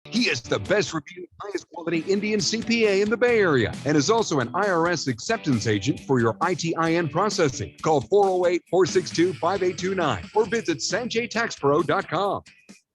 He is the best reviewed, highest quality Indian CPA in the Bay Area and is also an IRS acceptance agent for your ITIN processing. Call 408-462-5829 or visit sanjaytaxpro.com.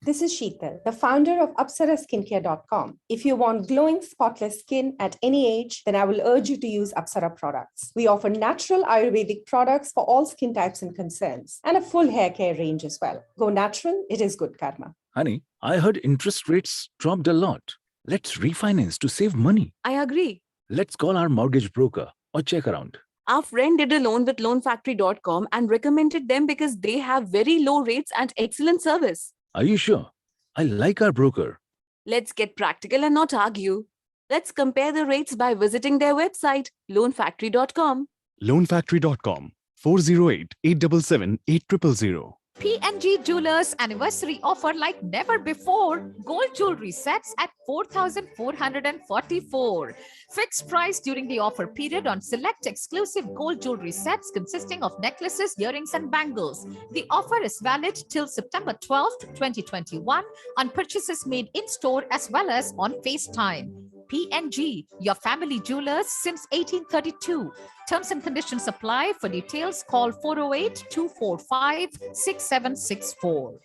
This is Sheetal, the founder of ApsaraSkincare.com. If you want glowing, spotless skin at any age, then I will urge you to use Apsara products. We offer natural Ayurvedic products for all skin types and concerns, and a full hair care range as well. Go natural, it is good karma. Honey, I heard interest rates dropped a lot. Let's refinance to save money. I agree. Let's call our mortgage broker or check around. Our friend did a loan with loanfactory.com and recommended them because they have very low rates and excellent service. Are you sure? I like our broker. Let's get practical and not argue. Let's compare the rates by visiting their website, loanfactory.com. Loanfactory.com 408-877-8000. P&G Jewelers anniversary offer like never before. Gold jewelry sets at 4,444. Fixed price during the offer period on select exclusive gold jewelry sets consisting of necklaces, earrings and bangles. The offer is valid till September 12th, 2021 on purchases made in store as well as on FaceTime. P&G, your family jewelers since 1832. Terms and conditions apply. For details, call 408-245-6764.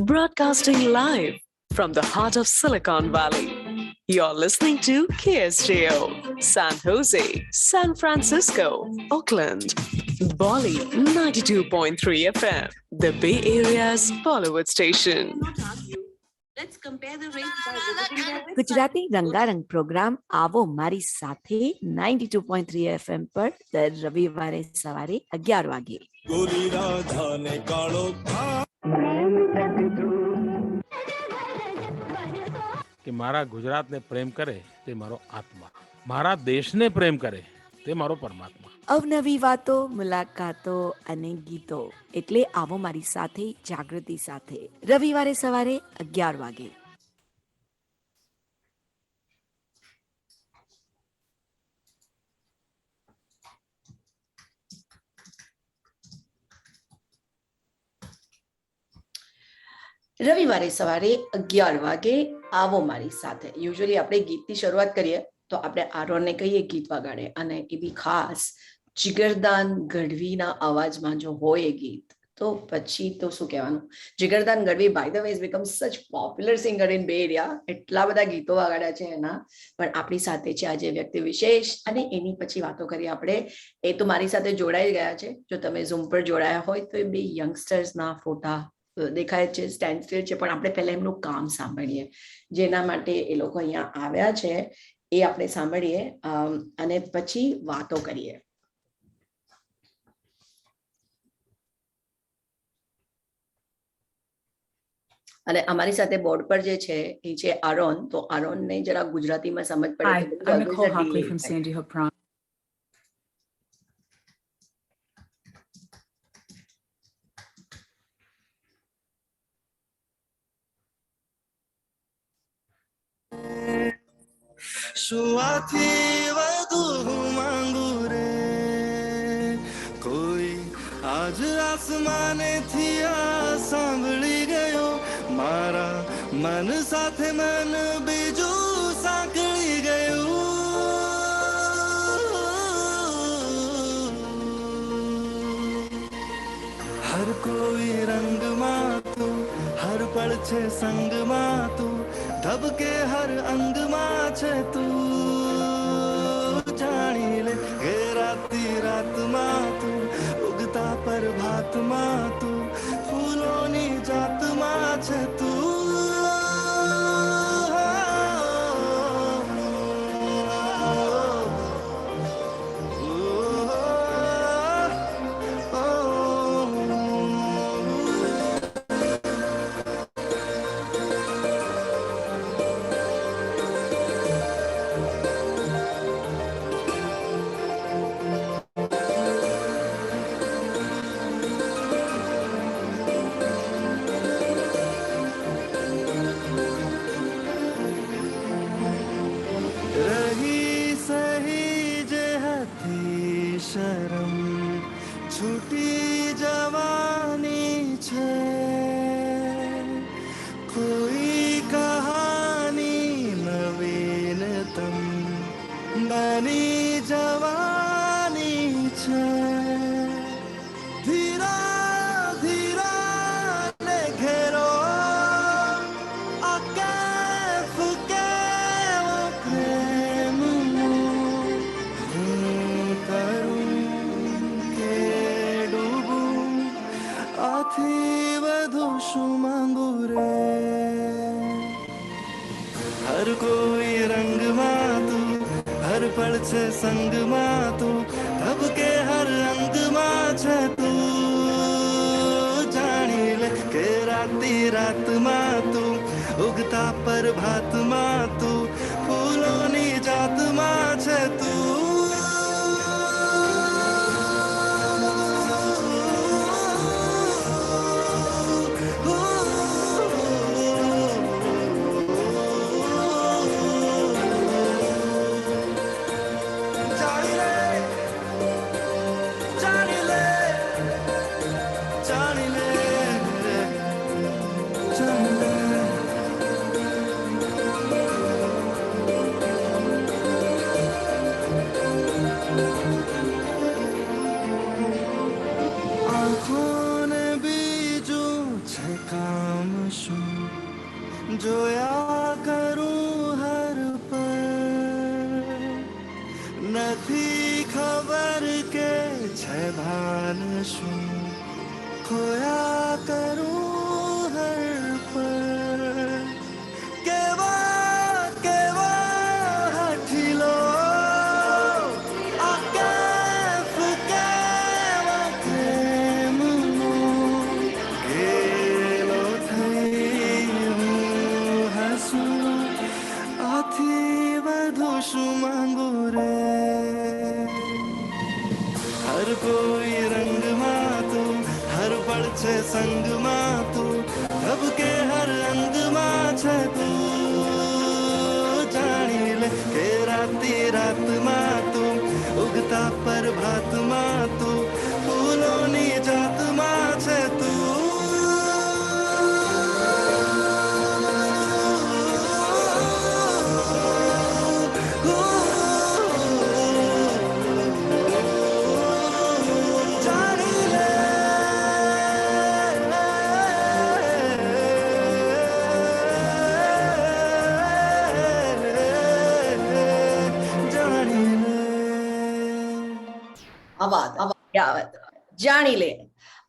Broadcasting live from the heart of Silicon Valley. You're listening to KSJO, San Jose, San Francisco, Oakland, Bali 92.3 FM, the Bay Area's Bollywood station. Let's compare the rates by visiting their website. Gujarati રંગારંગ programme આવો મારી સાથે 92.3 FM પર દર રવિવારે સવારે 11 વાગે. કે મારા ગુજરાતને પ્રેમ કરે તે મારો આત્મા, મારા દેશને પ્રેમ કરે તે મારો પરમાત્મા. અવનવી વાતો, મુલાકાતો અને ગીતો એટલે આવો મારી સાથે જાગૃતિ સાથે રવિવારે સવારે 11 વાગે. રવિવારે સવારે 11 વાગે આવો મારી સાથે. યુઝ્યુઅલી આપણે ગીતની શરૂઆત કરીએ તો આપણે આરોનને કહીએ ગીત વગાડે, અને એ બી ખાસ જીગરદાન ગઢવીના અવાજમાં જો હોય એ ગીત તો પછી તો શું કહેવાનું. Jigardan Gadhvi by the way is become such popular singer in Bay Area. એટલા બધા ગીતો વગાડ્યા છે એના. પણ આપણી સાથે છે આજે વ્યક્તિ વિશેષ, અને એની પછી વાતો કરીએ આપણે. એ તો મારી સાથે જોડાઈ ગયા છે. જો તમે ઝૂમ પર જોડાયા હોય તો એ બે યંગસ્ટર્સના ફોટા દેખાય છે, સ્ટેન્ડ સ્ટીલ છે. પણ આપણે પહેલા એમનું કામ સાંભળીએ, જેના માટે એ લોકો અહીંયા આવ્યા છે એ આપણે સાંભળીએ અને પછી વાતો કરીએ. અને અમારી સાથે બોર્ડ પર જે છે એ છે આરોન. તો આરોનને જરા ગુજરાતીમાં સમજ પડે. Hi, I'm Nicole Hockley from Sandy Hook Prime. સુવાથી વધુ માંગુ રે કોઈ આજ આસમાનેથી આ સાંભળી ગયો મારા મન સાથે મન બીજું સાંકળી ગયું. હર કોઈ રંગમાં તું હર પળ છે સંગમાં તું ધબકે હર અંગમાં છે તું જાણી લે એ રાતી રાતમાં તું ઉગતા પ્રભાતમાં તું ફૂલોની જાતમાં છે તું. हर कोई रंग માં તું હર પળ છે સંગ માં તું ધબકે હર અંગ માં છે તું જાણી લે કે રાતી રાત માં તું ઉગતા પ્રભાત માં તું ફૂલોની જાત માં છે તું જોયા કરું હર પર નથી ખબર કે છે ભાન શું ખોયા કરું હર પર કેવા કેવા હઠીલો આ કેફ કેવા પ્રેમનો ગેલો થઈ આથી વધુ શું માંગુ રે હર કોઈ રંગ માં તું હર પળ છે સંગ માં તું ધબકે હર અંગ માં છે તું જાણી લે કે રાતી રાત માં તું ઉગતા પ્રભાત માં તું ફૂલોની જાત માં છે તું જાણી લે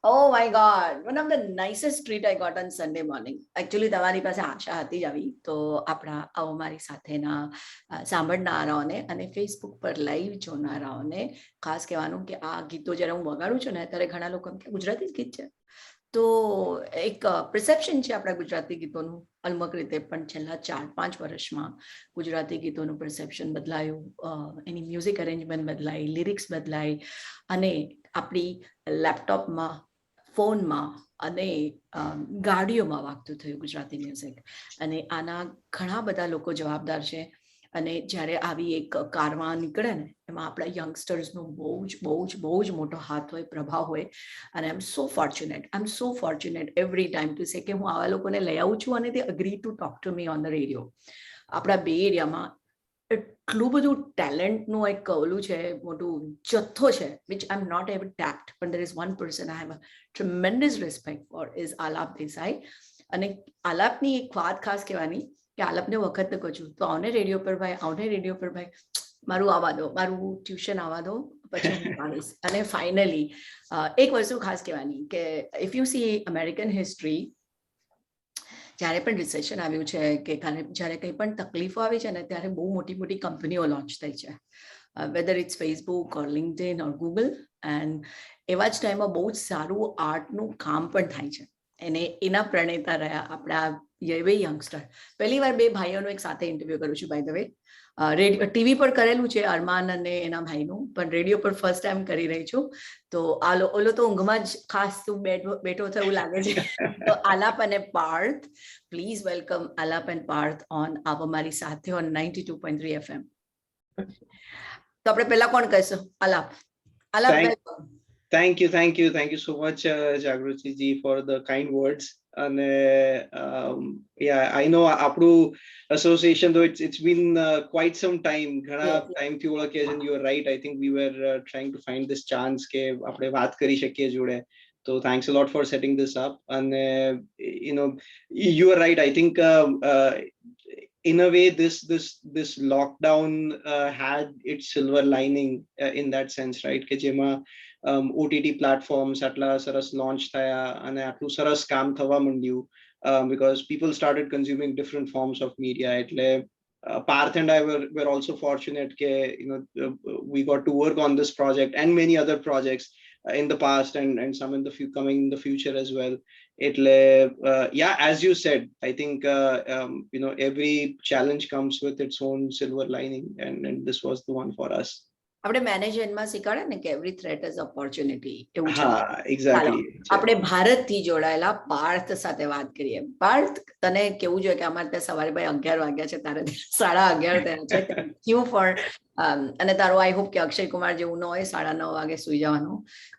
Oh my God, one of the nicest treat I got on Sunday morning. Actually, તમારી પાસે આશા હતી જ આવી તો આપણા આવો મારી સાથેના સાંભળનારાઓને અને ફેસબુક પર લાઈવ જોનારાઓને ખાસ કહેવાનું કે આ ગીતો જ્યારે હું વગાડું છું ને ત્યારે ઘણા લોકો એમ કે ગુજરાતી જ ગીત છે તો એક perception છે આપણા ગુજરાતી ગીતોનું અલમક રીતે પણ છેલ્લા 4-5 વર્ષમાં ગુજરાતી ગીતોનું perception બદલાયું એની મ્યુઝિક અરેન્જમેન્ટ બદલાઈ લિરિક્સ બદલાઈ અને આપણી લેપટોપમાં ફોનમાં અને ગાડીઓમાં વાગતું થયું ગુજરાતી મ્યુઝિક અને આના ઘણા બધા લોકો જવાબદાર છે અને જ્યારે આવી એક કારમાં નીકળે ને એમાં આપણા યંગસ્ટર્સનો બહુ જ મોટો હાથ હોય પ્રભાવ હોય અને I am so fortunate every time to say કે હું આવા લોકોને લઈ આવું છું અને તે agree two talk to me on the radio આપણા બે એરિયામાં એટલું બધું ટેલેન્ટનું એક કવલું છે મોટું જથ્થો છે which I'm not ever tapped but there is one person I have a tremendous respect for is Alap Desai અને આલાપની એક વાત ખાસ કહેવાની કે આલાપને વખત કહું છું તો આવને રેડિયો પર ભાઈ મારું આવવા દો મારું ટ્યુશન આવવા દો પછી હું પાડીશ અને ફાઇનલી એક વસ્તુ ખાસ કહેવાની કે if you C American history જ્યારે પણ રિસેશન આવ્યું છે કે જ્યારે કંઈ પણ તકલીફો આવી છે ને ત્યારે બહુ મોટી મોટી કંપનીઓ લોન્ચ થઈ છે whether it's Facebook or LinkedIn or Google and એવા જ ટાઈમમાં બહુ જ સારું આર્ટનું કામ પણ થાય છે અને એના પ્રણેતા રહ્યા આપણા બે યંગસ્ટર પહેલી વાર બે ભાઈઓનો એક સાથે ઇન્ટરવ્યુ કરું છું by the way radio TV પર કરેલું છે અરમાન અને એના ભાઈનું પણ રેડિયો પર ફર્સ્ટ ટાઈમ કરી રહી છું તો ઓલો તો ઊંઘમાં જ ખાસ તું બેઠો થયું લાગે છે તો આલાપ અને Parth please welcome Alap and Parth on આવો મારી સાથે ઓન 92.3 FM તો આપણે પહેલા કોણ કહેશું Alap Thank you so much Jagruti ji for the kind words and yeah I know આપણું association though it's been quite some time ઘણા time થી ઓળખીએ છે and you are right I think we were trying to find this chance કે આપણે વાત કરી શકીએ જોડે so thanks a lot for setting this up and you know you are right I think in a way this lockdown had its silver lining in that sense right કે જેમાં OTT platforms atla saras launch thaya અને આટલું સરસ કામ થવા માંડ્યું because people started consuming different forms of media એટલે Parth and I were also fortunate we got to work on this project and many other projects in the past and some in the coming in the future as well. Yeah, as you said, I think every challenge comes with its own silver lining, and this was the one for us. આપણે મેનેજમેન્ટમાં શીખવાડે ને કે every threat is opportunity એવું છે. Exactly. આપણે ભારતથી જોડાયેલા પાર્થ સાથે વાત કરીએ. પાર્થ, તને કેવું જોઈએ કે અમારે ત્યાં સવારે ભાઈ 11 વાગ્યા છે, તારે 11:30 થયા છે. થેન્ક યુ ફોર અને તારો આઈ હોપ કે અક્ષય કુમાર જેવું ન હોય 9:30 વાગે સુઈ જવાનું.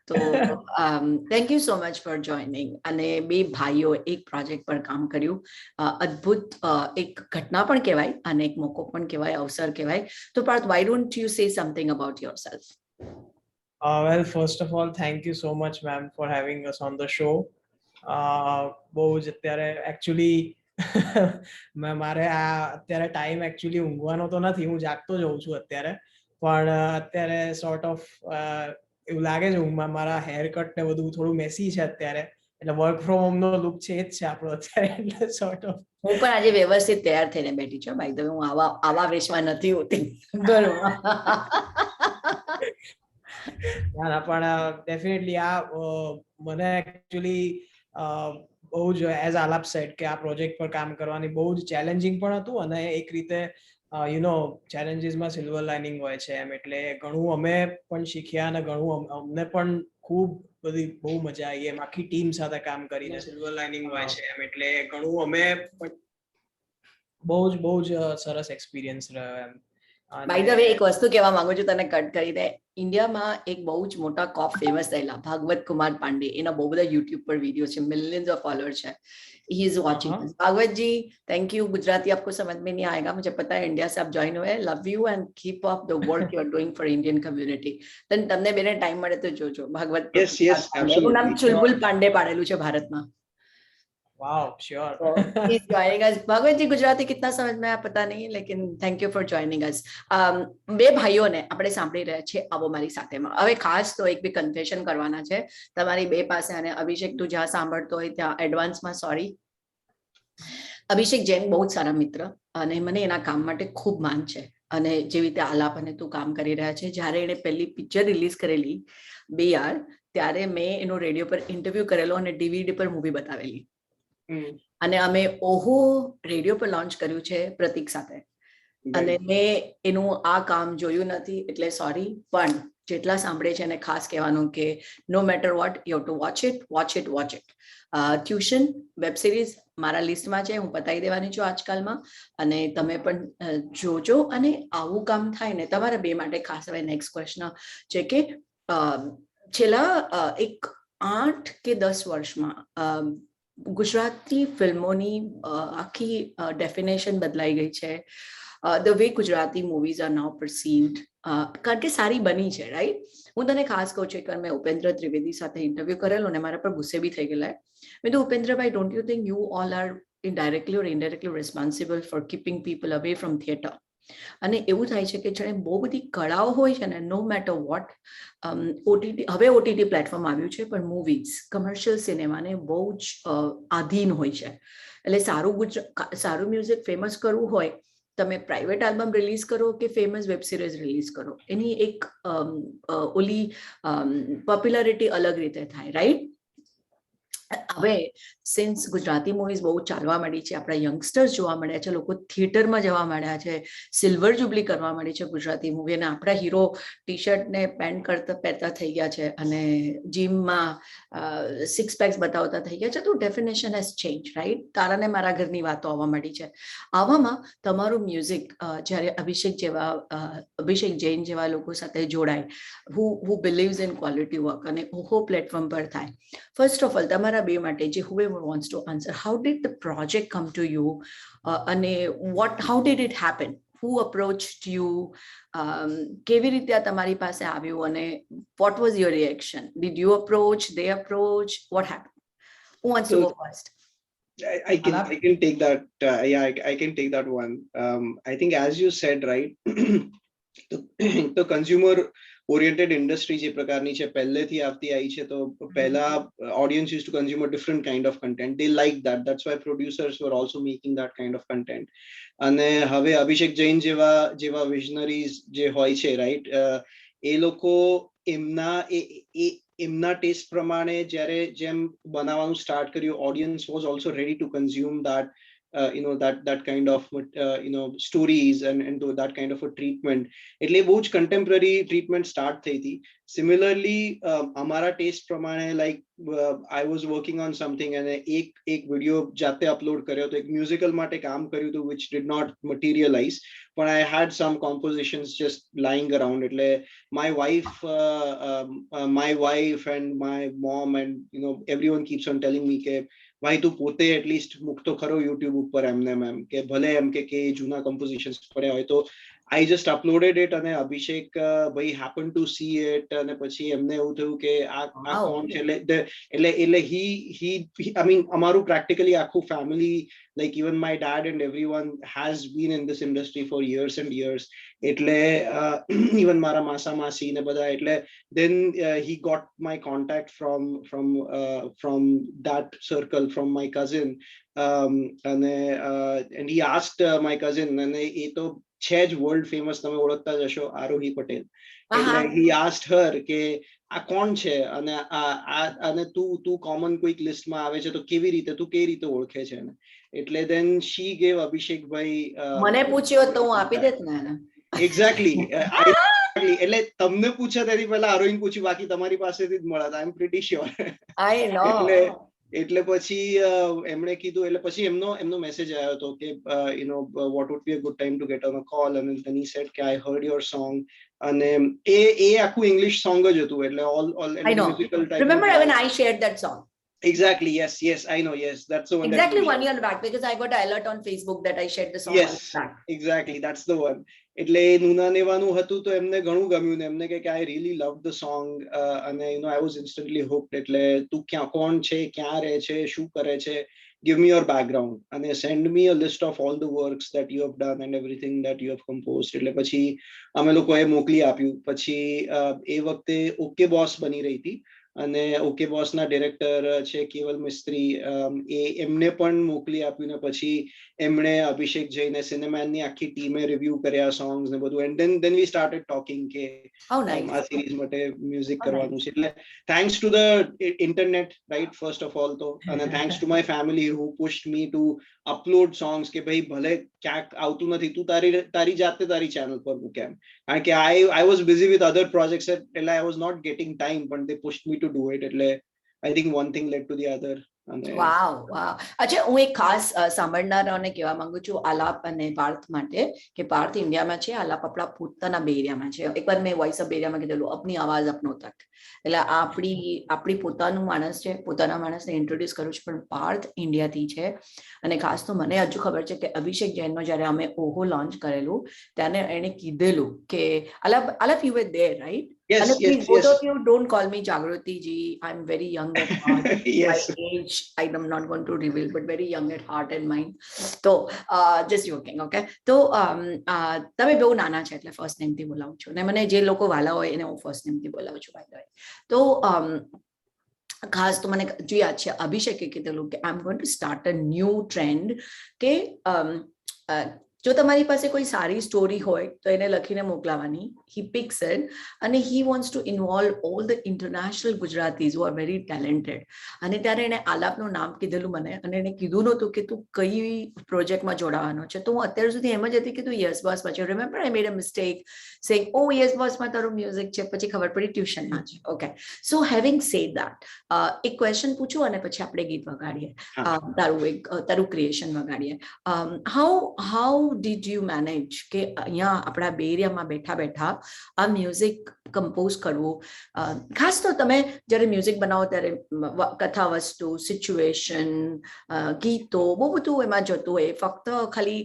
તો thank you so much for joining. અને બે ભાઈઓ એક પ્રોજેક્ટ પર કામ કર્યું. અદ્ભુત એક ઘટના પણ કહેવાય અને એક મોકો પણ કહેવાય, અવસર કહેવાય. તો Parth, why don't you say something about yourself? Well, first of all, thank you so much, ma'am, for having us on the show. બહુ જ અત્યારે એકચ્યુઅલી મારે અત્યારે ટાઈમ એકચ્યુઅલી ઊંઘવાનો તો નથી, હું જાગતો જ હોઉં છું અત્યારે, પણ અત્યારે સોર્ટ ઓફ એવું લાગે છે ઊંઘમાં મારા હેર કટ ને બધું થોડું મેસી છે અત્યારે, એટલે વર્ક ફ્રોમ હોમ નો લુક છે જ છે આપણો અત્યારે, એટલે સોર્ટ ઓફ. હું પણ આજે વ્યવસ્થિત તૈયાર થઈને બેઠી છું. બાય ધ વે, હું આવા વેશમાં નથી હોતી ઘરમાં. ના, પણ ડેફિનેટલી આ મને એકચ્યુઅલી બહુ જ એઝ આલાપ સેડ કે આ પ્રોજેક્ટ પર કામ કરવાની બહુ જ ચેલેન્જિંગ પણ હતું, અને એક રીતે ચેલેન્જીસમાં સિલ્વર લાઇનિંગ હોય છે એમ, એટલે ઘણું અમે પણ શીખ્યા અને ઘણું અમને પણ ખૂબ બધી બહુ મજા આવી એમ, આખી ટીમ સાથે કામ કરીને સિલ્વર લાઇનિંગ હોય છે એમ, એટલે ઘણું અમે પણ બહુ જ સરસ એક્સપિરિયન્સ રહ્યો એમ. બાય ધ વે, એક વસ્તુ કહેવા માંગુ છું, તને કટ કરી દે. ઇન્ડિયામાં એક બહુ જ મોટા કોપ ફેમસ થયેલા ભાગવત કુમાર પાંડે, એના બહુ બધા યુટ્યુબ પર વિડીયો છે, મિલિયન્સ ऑफ फॉलोअर है. He is watching. Bhagwat ji, thank you. Gujarati आपको समझ में नहीं आएगा, मुझे पता है, इंडिया से आप ज्वाइन हुए. Love you and keep up the work you are doing for Indian community. તમને બેને ટાઈમ મળે તો જોજો. ભાગવત, યસ યસ, એનું નામ ચુલબુલ પાંડે પાડેલું છે ભારતમાં. Wow, sure. He's joining us. Bhagwat ji, Gujarati कितना समझ में आया पता नहीं, लेकिन thank you for joining us. બે ભાઈઓને આપણે સાંભળી રહ્યા છે આવો મારી સાથેમાં. હવે ખાસ તો એક બી કન્ફેશન કરવાના છે તમારી બે પાસે, અને અભિષેક, તું જ્યાં સાંભળતો હોય ત્યાં એડવાન્સમાં સોરી. અભિષેક જૈન બહુ જ સારા મિત્ર, અને મને એના કામ માટે ખૂબ માન છે, અને જેવી રીતે આલાપ અને તું કામ કરી રહ્યા છે. જ્યારે એણે પહેલી પિક્ચર રિલીઝ કરેલી BR, ત્યારે મેં એનો રેડિયો પર ઇન્ટરવ્યુ કરેલો અને DVD પર મૂવી બતાવેલી, અને અમે ઓહો રેડિયો પર લોન્ચ કર્યું છે પ્રતિક સાથે, અને મેં એનું આ કામ જોયું નથી એટલે સોરી, પણ જેટલા સાંભળે છે એને ખાસ કહેવાનું કે no matter what, you have to watch it. Tuition web series મારા લિસ્ટમાં છે, હું બતાવી દેવાની છું આજકાલમાં, અને તમે પણ જોજો. અને આવું કામ થાય ને તમારા બે માટે ખાસ. હવે નેક્સ્ટ ક્વેશ્ચન છે કે છેલ્લા 8 કે 10 વર્ષમાં ગુજરાતી ફિલ્મોની આખી ડેફિનેશન બદલાઈ ગઈ છે. The way Gujarati movies are now perceived, કારણ કે સારી બની છે, રાઈટ? હું તને ખાસ કહું છું કે મેં ઉપેન્દ્ર ત્રિવેદી સાથે ઇન્ટરવ્યુ કરેલો ને મારા પર ગુસ્સે બી થઈ ગયેલા. મેં તો Upendrabhai, don't you think you all are indirectly or indirectly responsible for keeping people away from theatre? અને એવું થાય છે કે જાણે બહુ બધી કળાઓ હોય છે ને, નો મેટર વોટ, હવે OTT પ્લેટફોર્મ આવ્યું છે, પણ મૂવીઝ, કમર્શિયલ સિનેમાને બહુ જ આધીન હોય છે. એટલે સારું મ્યુઝિક ફેમસ કરવું હોય, તમે પ્રાઇવેટ આલ્બમ રિલીઝ કરો કે ફેમસ વેબ સિરીઝ રિલીઝ કરો, એની એક ઓલી પોપ્યુલારિટી અલગ રીતે થાય, રાઈટ? હવે સિન્સ ગુજરાતી મૂવીઝ બહુ ચાલવા માંડી છે, આપણા યંગસ્ટર્સ જોવા મળ્યા છે, લોકો થિયેટરમાં જવા માંડ્યા છે, સિલ્વર જુબલી કરવા માંડી છે ગુજરાતી મૂવી, અને આપણા હીરો ટી શર્ટ ને પેન્ટ પહેરતા થઈ ગયા છે, અને જીમમાં 6 પેક્સ બતાવતા થઈ ગયા છે. તો ડેફિનેશન હેઝ ચેન્જ, રાઈટ? તારા ને મારા ઘરની વાતો આવવા માંડી છે. આવામાં તમારું મ્યુઝિક જ્યારે અભિષેક જૈન જેવા લોકો સાથે જોડાય, હુ બિલીવ્સ ઇન ક્વોલિટી વર્ક, અને ઓહો પ્લેટફોર્મ પર થાય. ફર્સ્ટ ઓફ ઓલ, તમારા બે માટે, જે whoever wants to answer, how did the project come to you, અને how did it happen? Who approached you? કેવી રીતે આ તમારી પાસે આવ્યું, અને what was your reaction? Did you approach, they approach, what happened? Who wants to go first? I can take that. I can take that one. I think, as you said, right, the consumer oriented industry જે પ્રકારની છે પહેલેથી આવતી આવી છે, તો પહેલા audience use to consume a different kind of content. They like that. That's why producers var also making that kind of content. અને હવે અભિષેક જૈન જેવા વિઝનરીઝ જે હોય છે, રાઈટ, એ લોકો એમના ટેસ્ટ પ્રમાણે જ્યારે જેમ બનાવવાનું સ્ટાર્ટ કર્યું, audience was also ready to consume that that kind of stories and that kind of a treatment. એટલે બહુ જ contemporary treatment start થઈ હતી. Similarly, અમારા ટેસ્ટ પ્રમાણે like I was working on something and એક વિડિયો જાતે અપલોડ કર્યો તો, એક મ્યુઝિકલ માટે કામ કર્યું હતું which did not materialize, but I had some compositions just lying around. એટલે my wife and my mom and everyone keeps on telling me કે ભાઈ તું પોતે એટલીસ્ટ મૂકતો ખરો યુટ્યુબ ઉપર એમને એમ કે ભલે એમ કે જૂના કમ્પોઝિશન્સ પડ્યા હોય તો. I just uploaded it અને અભિષેક ભાઈ happen to see it અને પછી એમને એવું થયું કે આ કોણ છે. એટલે he I mean અમારું practically આખું family, like even my dad and everyone has been in this industry for years and years. એટલે even મારા માસા માસી ને બધા. એટલે then he got my contact from that circle, from my cousin, and he asked my cousin, અને એ તો છે જ વર્લ્ડ ફેમસ, તમે ઓળખતા જ હશો, આરોહી પટેલ. એટલે he asked her કે આ કોણ છે અને તું કોમન કોઈક લિસ્ટમાં આવે છે તો તું કેવી રીતે ઓળખે છે ને. એટલે then she gave અભિષેક ભાઈ. મને પૂછ્યો તો હું આપી દેત ને. એક્ઝેક્ટલી. એટલે તમને પૂછ્યા તેથી પહેલા આરોહીને પૂછ્યું, બાકી તમારી પાસેથી જ મળ્યા હતા. આઈ એમ પ્રીટી શ્યોર. આઈ નો. એટલે પછી એમણે કીધું, એટલે પછી એમનો મેસેજ આવ્યો હતો કે what would be a good time to get on a call, and then he said કે I heard your song. અને એ આખું ઇંગ્લિશ સોંગ જ હતું. એટલે all musical type. Remember when I shared that song? Exactly, yes, I know, yes, that's the one. Exactly 1 year back, because I got an alert on Facebook that I shared the song. Yes, exactly, that's the one. એટલે નુના નેવાનું હતું તો એમને ઘણું ગમ્યું ને એમને કે I really loved the song, અને I was instantly hooked. એટલે તું કોણ છે, ક્યાં રહે છે, શું કરે છે, give me your background and send me a list of all the works that you have done and everything that you have composed. એટલે પછી અમે લોકોએ મોકલી આપ્યું. પછી એ વખતે ઓકે બોસ બની રહી હતી અને ઓકે બોસ ના ડિરેક્ટર છે કેવલ મિસ્ત્રી, એમને પણ મોકલી આપ્યું ને પછી એમણે અભિષેક જઈને સિનેમાની આખી ટીમે રિવ્યુ કર્યા સોંગ્સ ને બધું. And then we started talking કે આ સિરીઝ માટે મ્યુઝિક કરવાનું છે. એટલે thanks to the internet, right, first of all, તો અને thanks to my family who pushed me to upload songs કે ભાઈ ભલે ક્યાંક આવતું નથી તું તારી જાતે તારી ચેનલ પર મૂક એમ. કારણ કે I was busy with other projects, એટલે I was not getting time, but they pushed me to do it. એટલે I think one thing led to the other. વાવ. અચ્છા, હું એક ખાસ સાંભળનારાઓને કહેવા માંગુ છું આલાપ અને પાર્થ માટે કે પાર્થ ઇન્ડિયામાં છે, આલાપ આપણા પોતાના બે એરિયામાં છે. એકવાર મેં વોઇસ ઓફ એરિયામાં કીધેલું અપની આવાજ અપનો તક. એટલે આપણી પોતાનું માણસ છે, પોતાના માણસને ઇન્ટ્રોડ્યુસ કરું છું, પણ પાર્થ ઇન્ડિયાથી છે. અને ખાસ તો મને હજુ ખબર છે કે અભિષેક જૈનનો જ્યારે અમે ઓહો લોન્ચ કરેલું ત્યારે એણે કીધેલું કે Alap you were there, right? Yes, and please, yes, both yes. of you don't call me Jagrati ji. I'm very young at heart. Yes. My age, I am not going to reveal, but very young at heart and mind. So, just joking, okay? તો તમે બહુ નાના છે એટલે first નેમથી બોલાવું છું ને મને જે લોકો વાલા હોય એને હું ફર્સ્ટ નેમથી બોલાવું છું, બાય ધ વે. તો ખાસ તો મને જો યાદ છે અભિષેકે કીધેલું કે I am going to start a new trend કે જો તમારી પાસે કોઈ સારી સ્ટોરી હોય તો એને લખીને મોકલાવાની. he picks it and he wants to involve all the international Gujaratis who are very talented. અને ત્યારે એને આલાપનું નામ કીધેલું મને અને એને કીધું નહોતું કે તું કઈ પ્રોજેક્ટમાં જોડાવાનો છે. તો હું અત્યાર સુધી એમ જ હતી કે તું યસ બોસ માં છે. Remember I made a mistake saying oh yes બોસમાં તારું મ્યુઝિક છે, પછી ખબર પડી ટ્યુશનમાં છે. Okay, so having said that એક ક્વેશ્ચન પૂછું અને પછી આપણે ગીત વગાડીએ, તારું ક્રિએશન વગાડીએ. હાઉ did you manage કે અહીંયા આપણા બે એરિયામાં બેઠા બેઠા આ મ્યુઝિક કમ્પોઝ કરવું? ખાસ તો તમે જ્યારે મ્યુઝિક બનાવો ત્યારે કથા વસ્તુ, સિચ્યુએશન, ગીતો બહુ બધું એમાં જતું હોય. ફક્ત ખાલી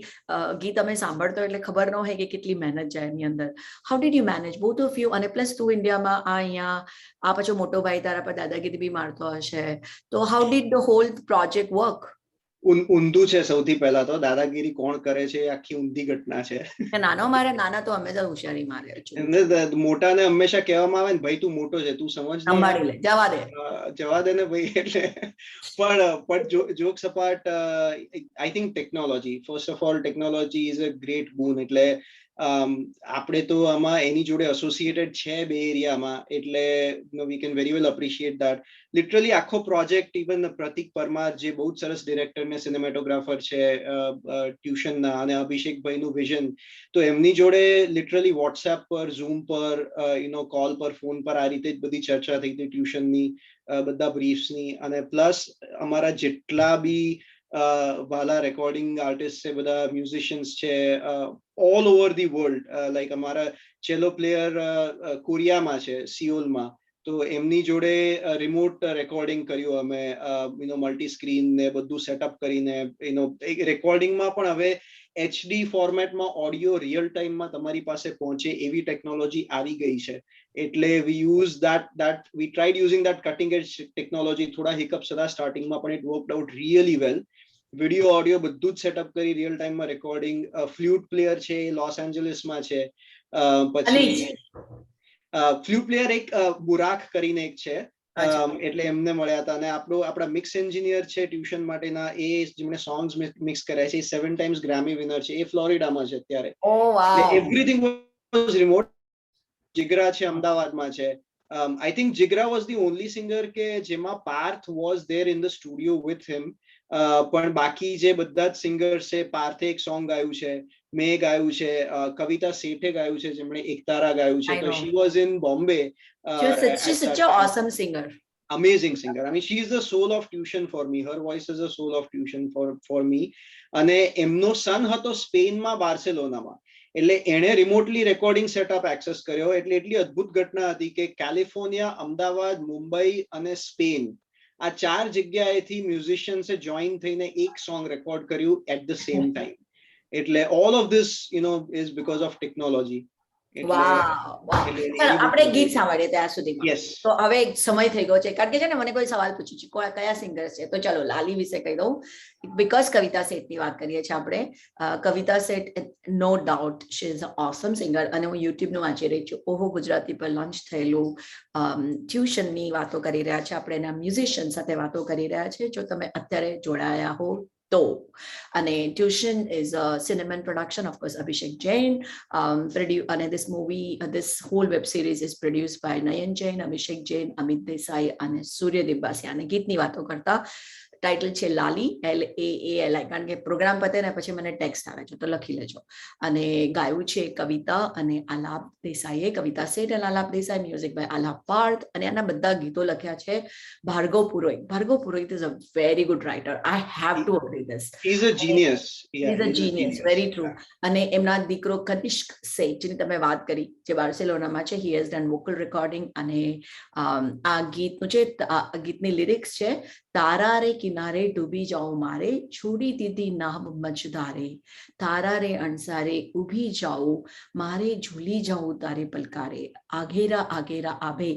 ગીત અમે સાંભળતો એટલે ખબર ન હોય કે કેટલી મહેનત જાય એની અંદર. How did you manage both of you? અને પ્લસ તું ઇન્ડિયામાં અહીંયા આ પાછો મોટો ભાઈ તારા પર દાદાગીરી બી મારતો હશે, તો how did the whole project work? ઊંધું છે. સૌથી પહેલા તો દાદાગીરી કોણ કરે છે એ આખી ઊંધી ઘટના છે. નાનો મારે નાના તો હંમેશા હોશિયારી મારે છે. મોટાને હંમેશા કહેવામાં આવે ને ભાઈ તું મોટો છે તું સમજ સંભાળી લે, જવા દે ને ભાઈ. એટલે પણ jokes apart, I think technology, first of all technology is a great boon. એટલે આપણે તો આમાં એની જોડે એસોસિએટેડ છે બે એરિયામાં, એટલે we can very well appreciate that. Literally આખો પ્રોજેક્ટ, ઇવન પ્રતિક પરમાર જે બહુ જ સરસ ડિરેક્ટર ને સિનેમેટોગ્રાફર છે ટ્યુશનના, અને અભિષેકભાઈનું વિઝન, તો એમની જોડે લિટરલી વોટ્સએપ પર, ઝૂમ પર, કોલ પર, ફોન પર આ રીતે જ બધી ચર્ચા થઈ હતી ટ્યુશનની, બધા બ્રીફ્સની. અને પ્લસ અમારા જેટલા બી વાલા રેકોર્ડિંગ આર્ટિસ્ટ છે, બધા મ્યુઝિશિયન્સ છે all over the world. Like અમારા ચેલો પ્લેયર કોરિયામાં છે, સિયોલમાં, તો એમની જોડે રિમોટ રેકોર્ડિંગ કર્યું અમે, મલ્ટી સ્ક્રીન ને બધું સેટઅપ કરીને. રેકોર્ડિંગમાં પણ હવે HD ફોર્મેટમાં ઓડિયો રિયલ ટાઈમમાં તમારી પાસે પહોંચે એવી ટેકનોલોજી આવી ગઈ છે. એટલે we use we tried using that cutting edge technology. થોડા હિકઅપ્સ હતા સ્ટાર્ટિંગમાં, પણ it worked out really well. Video audio બધું જ સેટઅપ કરી રિયલ ટાઈમમાં રેકોર્ડિંગ. ફ્લ્યુટ પ્લેયર છે એ લોસ એન્જલિસમાં છે. પછી ફ્લ્યુટ પ્લેયર એક બુરાક કરીને એક છે, એટલે એમને મળ્યા હતા. અને આપણા મિક્સ એન્જિનિયર છે ટ્યુશન માટેના, એ જેમણે સોંગ્સ મિક્સ કર્યા છે, 7 ટાઈમ્સ ગ્રામી વિનર છે, એ ફ્લોરિડામાં છે અત્યારે. Everything was remote. જિગ્રા છે અમદાવાદમાં છે. I think Jigra was the only singer કે જેમાં Parth was there in the studio with him. પણ બાકી જે બધા જ સિંગર્સ છે, પાર્થે એક સોંગ ગાયું છે, મેં ગાયું છે, કવિતા શેઠે ગાયું છે, જેમણે એકતારા ગાયું છે. તો she was in Bombay. She's such an awesome singer. Amazing singer. I mean, she is the soul of tuition for me. Her voice is the soul of tuition for me. અને એમનો સન હતો સ્પેનમાં, બાર્સેલોનામાં. એટલે એણે રિમોટલી રેકોર્ડિંગ સેટઅપ એક્સેસ કર્યો. એટલે એટલી અદ્ભુત ઘટના હતી કે કેલિફોર્નિયા, અમદાવાદ, મુંબઈ અને સ્પેન, આ 4 જગ્યાએથી મ્યુઝિશિયન્સે જોઈન થઈને એક સોંગ રેકોર્ડ કર્યું એટ ધ સેમ ટાઈમ. એટલે all of this is because of technology. આપણે ગીત સાંભળીએ ત્યાં સુધીમાં. તો હવે સમય થઈ ગયો છે, કારણ કે છે ને મને કોઈ સવાલ પૂછ્યું છે કયા સિંગર છે, તો ચાલો લાલી વિશે કહી દઉં. બીકોઝ કવિતા સેઠની વાત કરીએ છીએ આપણે. Kavita Seth, no doubt she is a awesome singer. અને હું યુટ્યુબનું વાંચી રહી છું, ઓહો ગુજરાતી પર લોન્ચ થયેલું ટ્યુશનની વાતો કરી રહ્યા છે આપણે, એના મ્યુઝિશિયન સાથે વાતો કરી રહ્યા છે. જો તમે અત્યારે જોડાયા હો તો. અને tuition is a cinnamon production, of course Abhishek Jain, અને this movie, this whole web series is produced by Nayan Jain, Abhishek Jain, Amit Desai અને સૂર્યદીપ બાસિયા. અને ગીતની વાતો કરતા ટાઇટલ છે લાલી, LAALI, કારણ કે પ્રોગ્રામ પતે ને પછી મને ટેક્સ્ટ આવે છે, તો લખી લેજો. અને ગાયું છે કવિતા અને આલાપ દેસાઈએ, કવિતા સેઠ અને આલાપ દેસાઈ, મ્યુઝિક બાય આલાપ પાર્થ. અને આના બધા ગીતો લખ્યા છે Bhargav Purohit. Bhargav Purohit is a very good writer. I have to agree this. He is a genius. He is a genius, very true. અને એમના દીકરો કનિષ્ક સેઠ, જેની તમે વાત કરી, જે બાર્સેલોનામાં છે, he has done vocal recording. અને આ ગીતનું છે, આ ગીતની લિરિક્સ છે, તારા રે કિનારે ડૂબી જાઉં મારે, છોડી દીધી નામ મજદારે, તારા રે અણસારે ઊભી જાઉં મારે, ઝૂલી જાઉં તારે પલકારે, આગેરા આગેરા આભે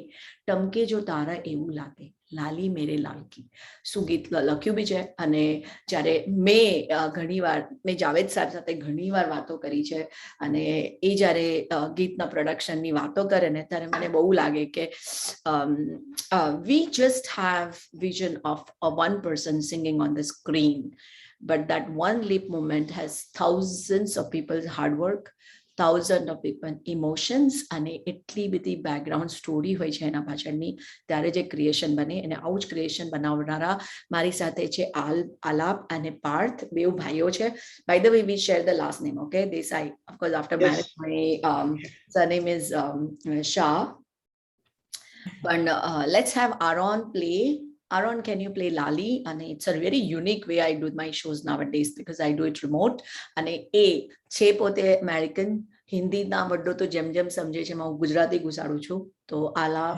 ટમકે જો તારા એવું લાગે, લાલી મેરે લાલકી. શું ગીત લખ્યું બી છે. અને જ્યારે મેં ઘણીવાર જાવેદ સાહેબ સાથે ઘણીવાર વાતો કરી છે, અને એ જ્યારે ગીતના પ્રોડક્શનની વાતો કરે ને, ત્યારે મને બહુ લાગે કે we just have vision of a one person singing on the screen, but that one lip moment has thousands of people's hard work, thousands of people emotions, અને એટલી બધી બેકગ્રાઉન્ડ સ્ટોરી હોય છે એના પાછળની, ત્યારે જે ક્રિએશન બને. અને આવું જ ક્રિએશન બનાવનારા મારી સાથે છે આલાપ અને પાર્થ, બેઉ ભાઈઓ છે. By the way we share the last name, okay, Desai. Of course after marriage my surname is Shah. But let's have Aaron play. Aaron, can you play Lali? And it's a very unique way I do my shows nowadays because I do it remote. And છે પોતે American. હિન્દીના વડો તો જેમ જેમ સમજે છે, હું ગુજરાતી ઘુસાડું છું. તો આલા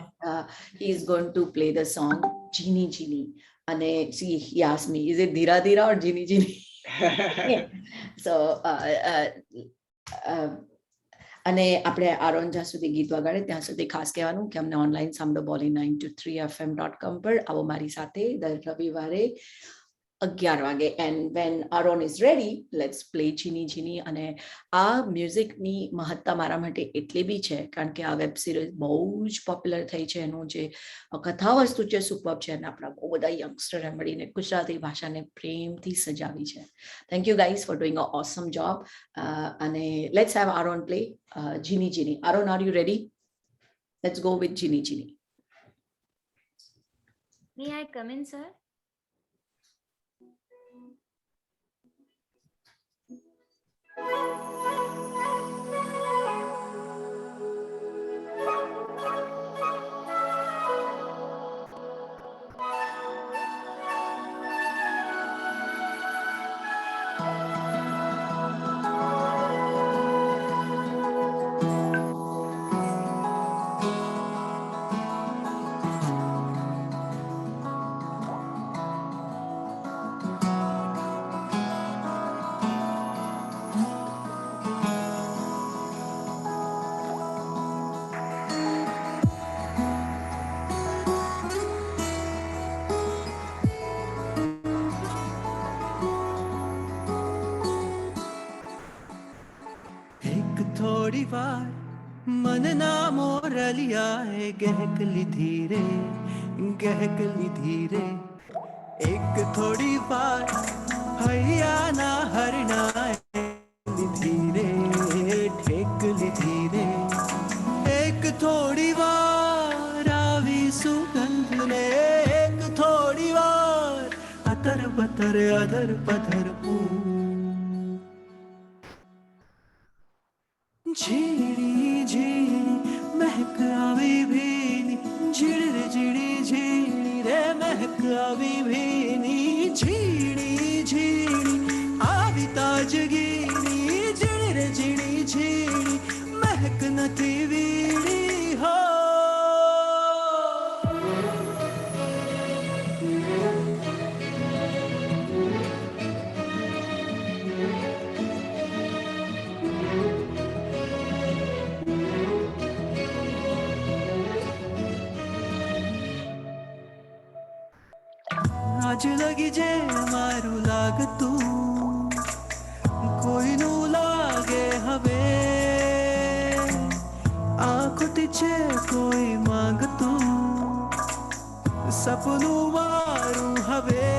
he is going to play the song Jeenie Jeenie. અને he asked me, is it Dhira Dhira or Jeenie Jeenie? So અને આપણે આરોન જ્યાં સુધી ગીત વગાડે ત્યાં સુધી ખાસ કહેવાનું કે અમને ઓનલાઈન સાંભળો bolly923fm.com પર. આવો મારી સાથે દર રવિવારે 11 વાગે. And when Aaron is ready, let's play Jhini Jhini. અને આ મ્યુઝિકની મહત્તા મારા માટે એટલી બી છે કારણ કે આ વેબ સિરીઝ બહુ જ પોપ્યુલર થઈ છે. એનું જે કથા વસ્તુ છે સુપર છે, અને આપણા બહુ બધા યંગસ્ટરે મળીને ગુજરાતી ભાષાને પ્રેમથી સજાવી છે. Thank you guys for doing a awesome job. અને let's have Aaron play Jhini Jhini. Aaron, are you ready? Let's go with Jhini Jhini. May I come in, sir? થોડી વાર મનના મોરલિયાએ ગહેકલી ધીરે ગહેકલી ધીરે. એક થોડી વાર હૈયાના હરણાએ ધીરે ઠેકલી ધીરે. એક થોડી વાર આવી સુગંધને, એક થોડી વાર અતર બતર અધર પધર. ઝીણી ઝીણી મહેક આવી ભીની, ઝીણ રે ઝીણી ઝીણી રે મહેક આવી ભીની. ઝીણી ઝીણી આવી તાજગીની, ઝીણ રે ઝીણી ઝીણી મહેક નથી વીણી. હો આજ લગી જે મારું લાગતું કોઈનું લાગે હવે. આંખોથી છે કોઈ માંગતું સપનું મારું હવે.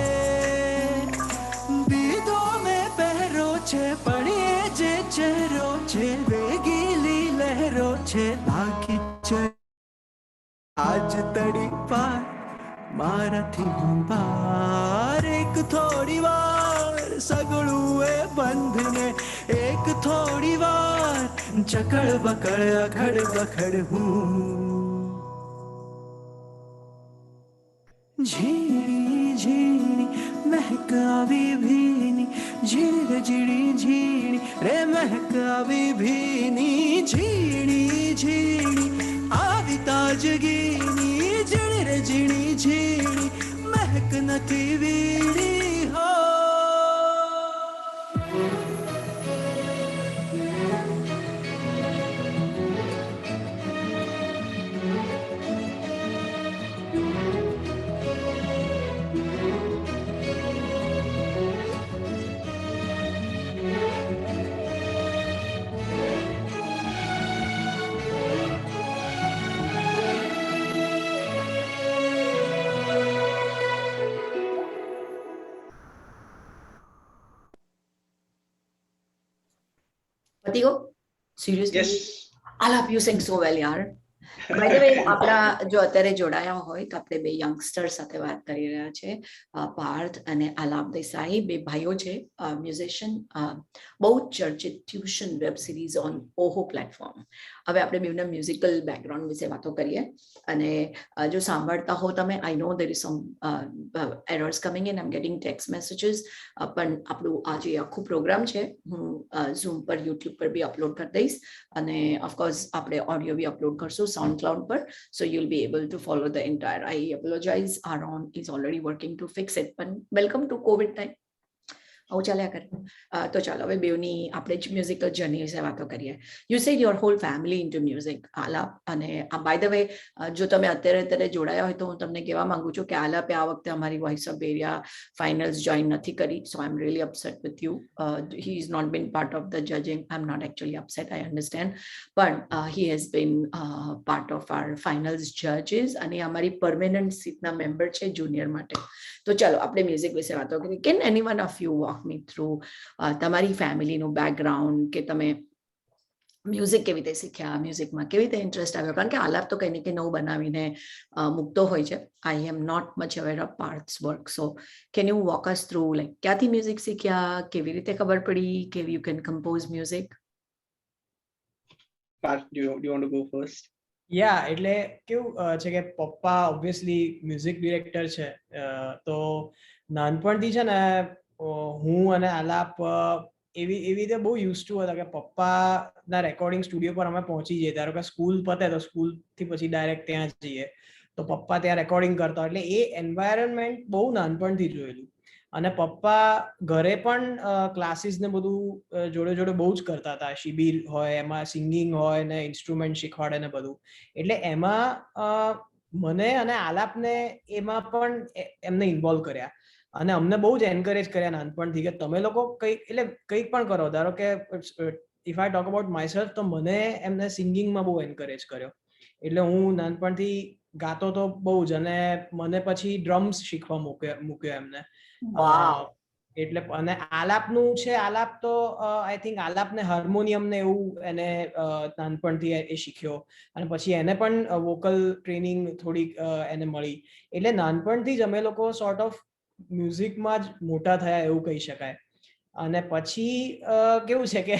બીધો મેં પહેરો છે પણ એ જે ચહેરો છે વેગીલી લહેરો છે. લાગી છે આજ તડી પાર મારાથી પાર. એક થોડી વાર સગળું એ બંધને, એક થોડી વાર ચકડ બકડ અખડ બખડ હું. ઝીણી ઝીણી મહેક આવી ભીની, ઝીણ રે ઝીણી ઝીણી રે મહેક આવી ભીની. ઝીણી ઝીણી આવી તાજગીની, ઝીણ રે ઝીણી ઝીણી મહેક નથી વીણી. હો પતિ ગો seriously I love you sing so well યાર. બાય ધ વે, આપણા જો અત્યારે જોડાયા હોય તો આપણે બે યંગસ્ટર સાથે વાત કરી રહ્યા છે. પાર્થ અને આલાપ દેસાઈ, બે ભાઈઓ છે મ્યુઝિશિયન. બહુ જ ચર્ચિત ટ્યુશન વેબ સિરીઝ ઓન ઓહો પ્લેટફોર્મ. હવે આપણે બેવના મ્યુઝિકલ બેકગ્રાઉન્ડ વિશે વાતો કરીએ. અને જો સાંભળતા હો તમે, I know there is some errors coming in, I am getting text messages. પણ આપણું આ જે આખું પ્રોગ્રામ છે હું ઝૂમ પર યુટ્યુબ પર બી અપલોડ કરી દઈશ. અને ઓફકોર્સ આપણે ઓડિયો બી અપલોડ કરશું SoundCloud પર. So you'll be able to follow the entire. I apologize, Aaron is already working to fix it. But welcome to COVID time. આવું ચાલ્યા કરે. તો ચાલો હવે બેવની આપણે જ મ્યુઝિકલ જર્ની વિશે વાતો કરીએ. You said your whole family into music, Alap. અને બાય ધ વે, જો તમે અત્યારે જોડાયા હોય તો હું તમને કહેવા માંગુ છું કે આલાપે આ વખતે અમારી voice of Area finals join નથી કરી. So I am really upset with you. He is not been part of the judging. I am not actually upset, I understand. પણ he has been part of our finals જજીસ અને અમારી permanent સીટના member છે junior માટે. તો ચાલો આપણે મ્યુઝિક વિશે વાતો કરીએ. Can any one of you walk me through તમારી ફેમિલીનું બેકગ્રાઉન્ડ, કે તમે મ્યુઝિક કેવી રીતે શીખ્યા, મ્યુઝિકમાં કેવી રીતે ઇન્ટરેસ્ટ આવ્યો? કારણ કે આલાપ તો કંઈ ને કંઈ નવું બનાવીને મૂકતો હોય છે. I am not much aware of parts work. So can you walk us through, like ક્યાંથી મ્યુઝિક શીખ્યા, કેવી રીતે ખબર પડી કે you can compose music? Parth, do you want to go first? Yeah, એટલે કેવું છે કે પપ્પા ઓબ્વિયસલી મ્યુઝિક ડિરેક્ટર છે. તો નાનપણથી છે ને હું અને આલાપ એવી રીતે બહુ યુઝ ટુ હતા કે પપ્પાના રેકોર્ડિંગ સ્ટુડિયો પર અમે પહોંચી જઈએ. ધારો કે સ્કૂલ પતે તો સ્કૂલથી પછી ડાયરેક્ટ ત્યાં જઈએ, તો પપ્પા ત્યાં રેકોર્ડિંગ કરતા. એટલે એ એન્વાયરમેન્ટ બહુ નાનપણથી જોયેલું. અને પપ્પા ઘરે પણ ક્લાસીસ ને બધું જોડે જોડે બહુ જ કરતા હતા. શિબિર હોય, એમાં સિંગિંગ હોય ને ઇન્સ્ટ્રુમેન્ટ શીખવાડે ને બધું. એટલે એમાં મને અને આલાપને એમાં પણ એમને ઇન્વોલ્વ કર્યા અને અમને બહુ જ એન્કરેજ કર્યા નાનપણથી કે તમે લોકો કંઈક પણ કરો. ધારો કે if I talk about myself, તો મને એમને સિંગિંગમાં બહુ એન્કરેજ કર્યો. એટલે હું નાનપણથી ગાતો તો બહુ જ. અને મને પછી ડ્રમ્સ શીખવા મૂક્યો એમને. એટલે અને આલાપનું છે, આલાપ તો આઈ થિંક આલાપને હાર્મોનિયમ ને એવું એને નાનપણથી એ શીખ્યો. અને પછી એને પણ વોકલ ટ્રેનિંગ થોડીક એને મળી. એટલે નાનપણથી જ અમે લોકો સોર્ટ ઓફ મ્યુઝિકમાં જ મોટા થયા એવું કહી શકાય. અને પછી કેવું છે કે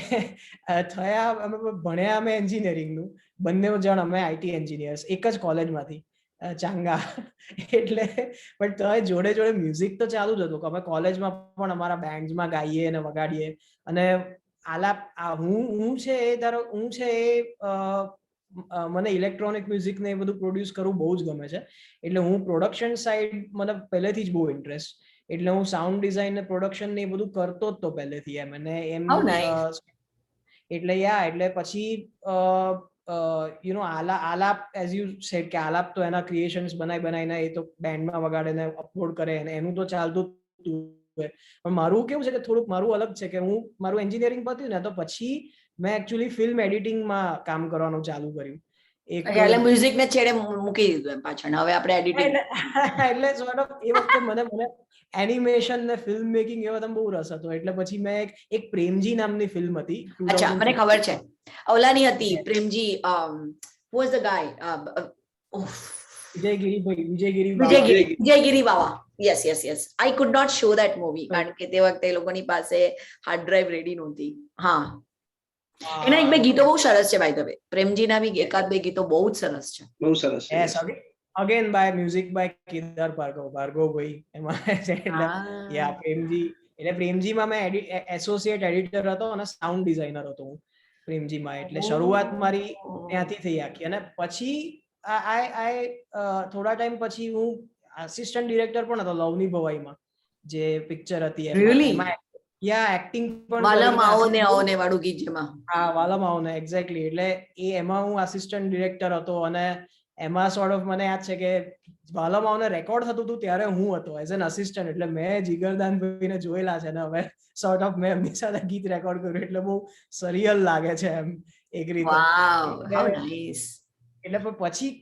ભણ્યા અમે એન્જિનિયરિંગનું, બંને જણ અમે આઈટી એન્જિનિયર્સ, એક જ કોલેજમાંથી, ચાંગા. એટલે પણ તો જોડે જોડે મ્યુઝિક તો ચાલુ જ હતું. અમે કોલેજમાં પણ અમારા બેન્ડ્સમાં ગાઈએ અને વગાડીએ. અને આલાપ હું છે એ મને ઇલેક્ટ્રોનિક મ્યુઝિક ને એ બધું પ્રોડ્યુસ કરવું બહુ જ ગમે છે. એટલે હું પ્રોડક્શન સાઈડ મને પહેલેથી જ બહુ ઇન્ટરેસ્ટ. એટલે હું સાઉન્ડ ડિઝાઇન ને પ્રોડક્શન ને એ બધું કરતો જ તો પહેલેથી એમ. અને એમ એટલે એટલે પછી you know Alap, as you sad કે આલાપ તો એના ક્રિએશન્સ બનાવીને એ તો બેન્ડમાં વગાડે ને અપલોડ કરે અને એનું તો ચાલતું પણ મારું કેવું છે કે થોડુંક મારું અલગ છે કે હું મારું એન્જિનિયરિંગ પત્યું ને તો પછી મેં એકચ્યુઅલી ફિલ્મ એડિટિંગમાં કામ કરવાનું ચાલુ કર્યું. એટલે મ્યુઝિક ને છેડે મૂકી દીધું એમ પાછળ, હવે આપણે એડિટિંગ. એટલે સોર્ટ ઓફ એ વખતે મને એનિમેશન ને ફિલ્મ મેકિંગ એ બધા બહુ રસ હતો. એટલે પછી મેં એક પ્રેમજી નામની ફિલ્મ હતી. અચ્છા, મને ખબર છે. ઓલાની હતી Premji. who was the guy? Vijaygiri બાવા. Yes. I could not show that movie કારણ કે તે વખતે એ લોકોની પાસે હાર્ડ ડ્રાઈવ રેડી નહોતી. હા, એના એક બે ગીતો બહુ સરસ છે બાય ધ વે. પ્રેમજીના બી એકાદ બે ગીતો બહુ જ સરસ છે. બહુ સરસ છે. Again by music by Kedar ભાર્ગવભાઈ એમાં યા પ્રેમજી. એટલે પ્રેમજીમાં મેં એસોસિએટ એડિટર હતો અને સાઉન્ડ ડિઝાઇનર હતો હું પ્રેમજીમાં. એટલે શરૂઆત મારી ત્યાંથી થઈ આખી. અને પછી થોડા ટાઈમ પછી હું આસિસ્ટન્ટ ડિરેક્ટર પણ હતો લવની ભવાઈમાં, જે પિક્ચર હતી એમાં. યા એક્ટિંગ પણ વાલમ આવો ને વાળું ગીત જેમાં. હા, વાલમ આવો ને, એક્ઝેક્ટલી. એટલે એમાં હું આસિસ્ટન્ટ ડિરેક્ટર હતો. અને એમાં સોર્ટ ઓફ મને યાદ છે કે વાલમ આવને રેકોર્ડ થતું હતું ત્યારે હું હતો એઝ એન અસિસ્ટન્ટ. એટલે મેં જીગરદાન ભાઈને જોયેલા છે ને હવે સોર્ટ ઓફ મેં એમની સાથે ગીત રેકોર્ડ કર્યું. એટલે બહુ સરિયલ લાગે છે એમ એક રીતે. એટલે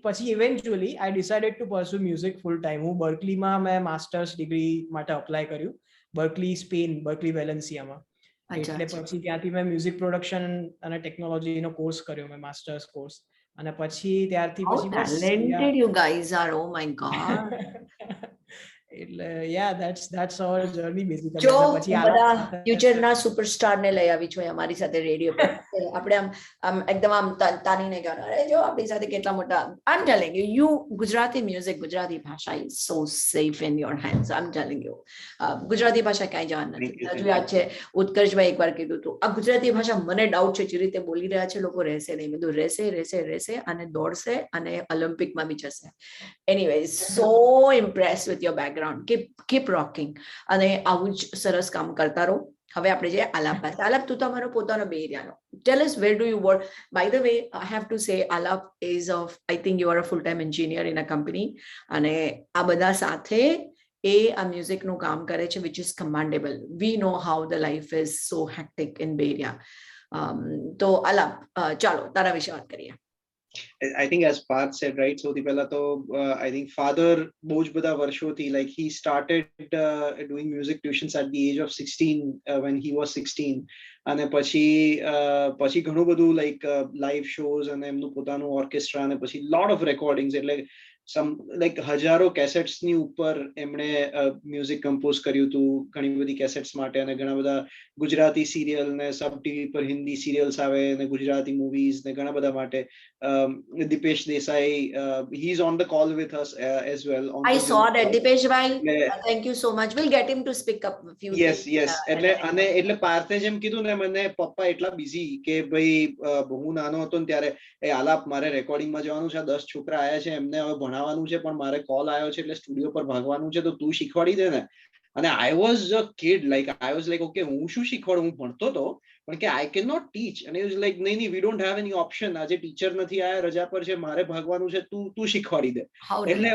પછી eventually I decided to pursue music full time. હું બર્કલીમાં મેં માસ્ટર્સ ડિગ્રી માટે અપ્લાય કર્યું, બર્કલી સ્પેન, બર્કલી વેલેન્સિયામાં. એટલે પછી ત્યાંથી મેં મ્યુઝિક પ્રોડક્શન અને ટેકનોલોજીનો કોર્સ કર્યો, મેં માસ્ટર્સ કોર્સ. અને પછી ત્યારથી પછી talented you guys are, oh my god. એટલે yeah that's our journey basically. જો બધા ફ્યુચરના સુપરસ્ટાર ને લઈ આવી છો અમારી સાથે રેડિયો પર. આપણે આમ એકદમ આમ તાનીને કહેવાનું, અરે જો આપણી સાથે કેટલા મોટા. I am telling you Gujarati music, Gujarati ભાષા is so safe in your hands. I am telling you Gujarati ભાષા ક્યાંય જવાનું નથી. હજુ યાદ છે ઉત્કર્ષભાઈ એકવાર કીધું હતું, આ ગુજરાતી ભાષા મને ડાઉટ છે જે રીતે બોલી રહ્યા છે લોકો રહેશે નહીં. બધું રહેશે અને દોડશે અને ઓલિમ્પિકમાં બી જશે. Anyways, so Impress with your background. Background, keep rocking, અને આવું જ સરસ કામ કરતા રહો. હવે આપણે જે આલાપ પાસે, આલાપ તું તમારો પોતાનો બે એરિયાનો, tell us where do you work. By the way, I have to say Aalap is of, I think you are a full time engineer in a company, અને આ બધા સાથે એ આ મ્યુઝિકનું કામ કરે છે, which is commendable. We know how the life is so hectic in Bay Area. તો આલાપ, ચાલો તારા વિશે વાત કરીએ. I think as Parth said, right, so the pehla to I think father boj bada varshoti, like he started doing music tuitions at the age of 16 when he was 16, અને પછી ઘણું બધું like live shows અને એમનું પોતાનું orchestra અને પછી lot of recordings, એટલે like હજારો કેસેટ્સ ની ઉપર એમણે મ્યુઝિક કમ્પોઝ કર્યું હતું ઘણી બધી કેસેટ્સ માટે, અને ઘણા બધા ગુજરાતી સિરિયલ ને સબ ટીવી પર હિન્દી સિરિયલ્સ આવે ને ગુજરાતી મૂવીઝ ને ઘણા બધા માટે. Dipesh Desai, he's on the call with us as well. I saw that. Dipesh bhai, thank you so much. We'll get him to speak up a few yes things. yes એટલે પાર્થે જેમ કીધું ને, મને પપ્પા એટલા બિઝી કે ભાઈ હું નાનો હતો ને ત્યારે એ આલાપ મારે રેકોર્ડિંગમાં જવાનું છે, 10 છોકરા આયા છે, એમને હવે ભણાવવાનું છે, પણ મારે કોલ આવ્યો છે એટલે સ્ટુડિયો પર ભાગવાનું છે, તો તું શીખવાડી દે ને. અને I was a kid, like I was like, okay, હું શું શીખવાડું, હું ભણતો તો પણ કે I cannot teach, and it was like નહીં, we don't have any option, આજે ટીચર નથી આયા, રજા પર છે, મારે ભાગવાનું છે, તું શીખવાડી દે. એટલે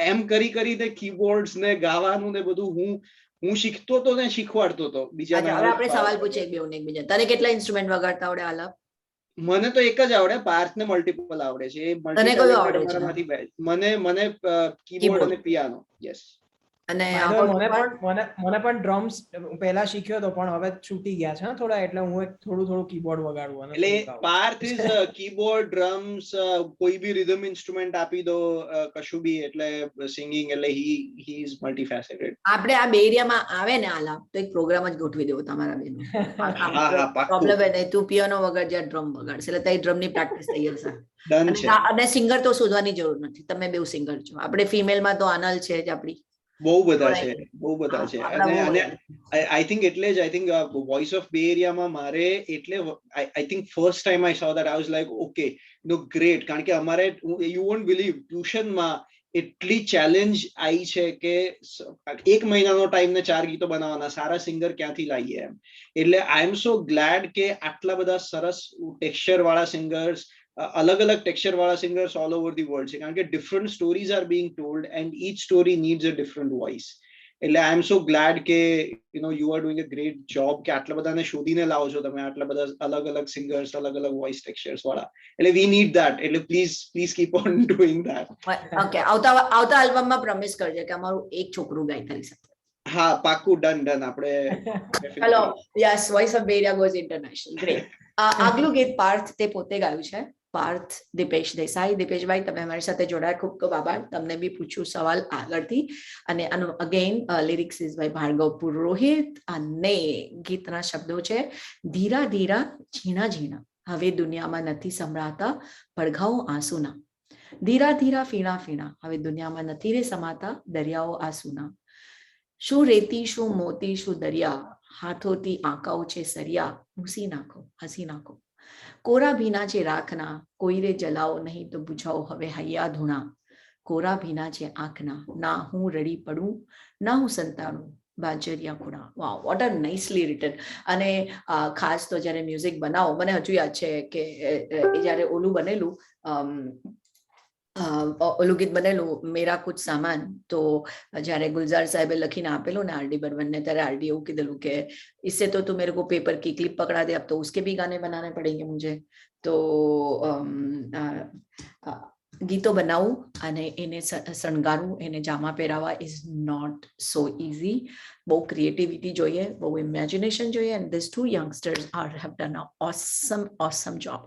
એમ કરી કીબોર્ડ્સ ને ગાવાનું ને બધું હું શીખતો તો ને શીખવાડતો તો બીજાને. હવે આપણે સવાલ પૂછીએ એકબીજા. તને કેટલા ઇન્સ્ટ્રુમેન્ટ વગાડતા આવડે આલાપ? મને તો એક જ આવડે, પાર્થને મલ્ટિપલ આવડે છે. તને કયો આવડે છે? મને કીબોર્ડ અને પિયાનો. યસ. અને મને પણ ડ્રમ્સ પહેલા શીખ્યો હતો, પણ હવે છૂટી ગયા છે થોડા, એટલે હું થોડું કીબોર્ડ વગાડું. એટલે પાર્થ ઇઝ કીબોર્ડ, ડ્રમ્સ, કોઈ બી રિધમ ઇન્સ્ટ્રુમેન્ટ આપી દો, કશું બી, એટલે સિંગિંગ, એટલે હી ઇઝ મલ્ટીફેસેટેડ. આપણે આ બે એરિયામાં આવે ને આલાપ, તો એક પ્રોગ્રામ જ ગોઠવી દેવો તમારા બેનો. પ્રોબ્લેમ એ નહીં, તું પિયાનો વગાડ, જ્યાં ડ્રમ વગાડશે, એટલે તઈ ડ્રમની પ્રેક્ટિસ થઈ જશે. અને સિંગર તો શોધવાની જરૂર નથી, તમે બે સિંગર છો. આપણે ફિમેલમાં તો આનલ છે જ, આપણી બહુ બધા છે. અને આઈ થિંક એટલે જ વોઇસ ઓફ બે એરિયામાં મારે, એટલે I think first time I saw that I was like okay no great, કારણ કે અમારે, યુ વોન્ટ બિલીવ, ટ્યુશનમાં એટલી ચેલેન્જ આવી છે કે 1 મહિનાનો ટાઈમ ને 4 ગીતો બનાવવાના, સારા સિંગર ક્યાંથી લાવીએ એમ. એટલે આઈ એમ સો ગ્લેડ કે આટલા બધા સરસ ટેક્સચર વાળા સિંગર્સ, અલગ અલગ ટેક્સચર વાળા singers all over the world છે, કારણ કે different stories are being told and each story needs a different voice. એટલે આઈ એમ સો ગ્લેડ કે you are doing a great job, કે આટલા બધાને શોધીને લાવો છો તમે, આટલા બધા અલગ અલગ સિંગર્સ, અલગ અલગ વોઇસ ટેક્સચર્સ વાળા. એટલે વી નીડ ધેટ. એટલે please keep on doing that. Okay, આવતા આલ્બમમાં પ્રોમિસ કરજે કે અમારું એક છોકરું ગાય કરી શકે. હા, પાક્કું, ડન. આપણે હેલો, યસ, વોઇસ ઓફ બે એરિયા ગોઝ ઇન્ટરનેશનલ. ગ્રેટ. આગલું ગીત પાર્થ તે પોતે ગાયું છે. પાર્થ દિપેશ દેસાઈ. દિપેશભાઈ, તમે અમારી સાથે જોડાયા, ખૂબ ખૂબ આભાર. તમને બી પૂછ્યું સવાલ આગળથી, અને આનું again lyrics is by Bhargav Purohit, અને ગીતના શબ્દો છે, ધીરા ધીરા ઝીણા ઝીણા હવે દુનિયામાં નથી સંભળાતા પડઘાઓ આંસુના, ધીરા ધીરા ફીણા ફીણા હવે દુનિયામાં નથી રે સમાતા દરિયાઓ આંસુના, શું રેતી શું મોતી શું દરિયા હાથોથી આંકાઓ છે સરિયા, ભૂસી નાખો હસી નાખો, કોરા ભીના છે રાખના કોઈ રે જલાઓ નહીં તો બુઝાઓ હવે હૈયા ધૂણા, કોરા ભીના છે આંખના ના હું રડી પડું ના હું સંતાડું બાજરિયા ખુણા. વાવ, વોટ આર નાઇસલી રિટન. અને ખાસ તો જ્યારે મ્યુઝિક બનાવો, મને હજુ યાદ છે કે જ્યારે ઓલું બનેલું, ઓલું ગીત બનેલું મેરા કુછ સામાન, તો જ્યારે ગુલઝાર સાહેબે લખીને આપેલું ને આરડી બર્મનને, ત્યારે આરડી એવું કીધેલું કે इससे तो तू मेरे को पेपर की क्लिप पकड़ा दे, अब तो उसके भी गाने बनाने पड़ेंगे मुझे. तो ગીતો બનાવવું અને એને શણગારવું, એને જામા પહેરાવા ઇઝ નોટ સો ઇઝી. બહુ ક્રિએટિવિટી જોઈએ, બહુ ઇમેજિનેશન જોઈએ, and these two youngsters have done an awesome job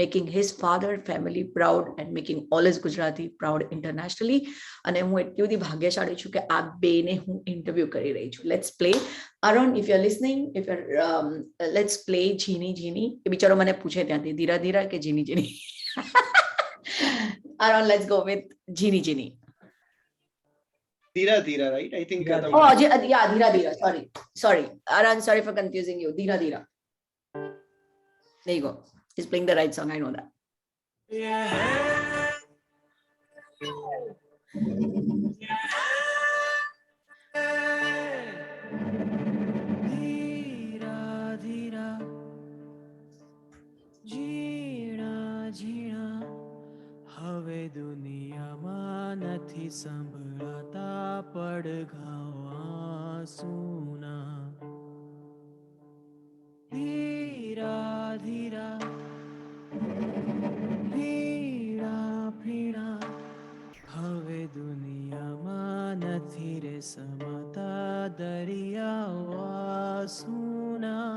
making his father family proud and making all his Gujarati proud internationally. અને હું એટલી બધી ભાગ્યશાળી છું કે આ બેને હું ઇન્ટરવ્યુ કરી રહી છું. Let's play Arun, if you're listening, let's play Jeeni Jeeni. એ બિચારો મને પૂછે ત્યાંથી ધીરા ધીરા કે જીની જીની. Arun, let's go with Jeeni Jeeni. Dhira Dhira, right? I think. Yeah, Dhira Dhira. Sorry. Arun, sorry for confusing you. Dhira Dhira. There you go. He's playing the right song. I know that. ઝીણા ઝીણા હવે દુનિયામાં નથી સંભળાતા પડઘાઓ આંસુના ધીરા ધીરા ભીડા ભીડા હવે દુનિયામાં નથી રે સમાતા દરિયાઓ આંસુના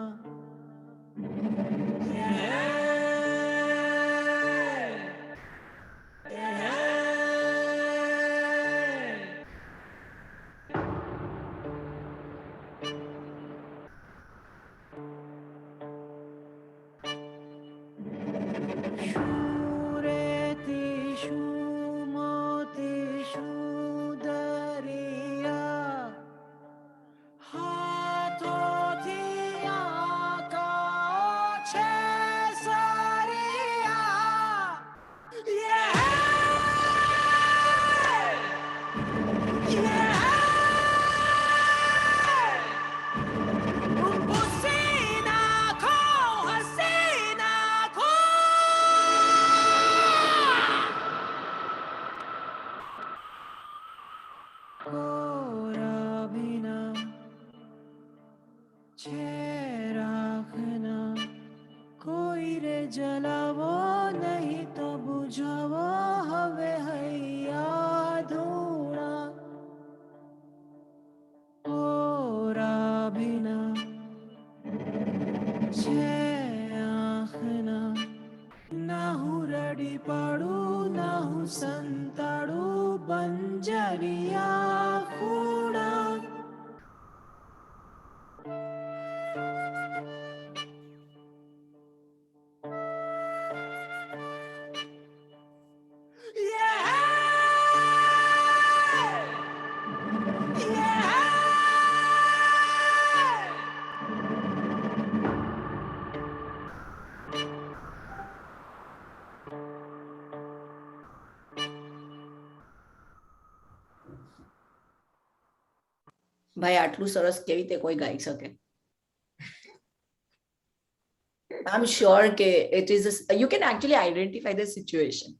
જલાવો નહીં તો બુઝાવો હવે હૈયા ધૂણા ઓરા ભીના છે આંખના ના હું રડી પાડું ના હું સંતાડું બંજરિયા ખૂણા ભાઈ આટલું સરસ કેવી રીતે કોઈ ગાઈ શકે? I'm sure કે it is you can actually identify the situation.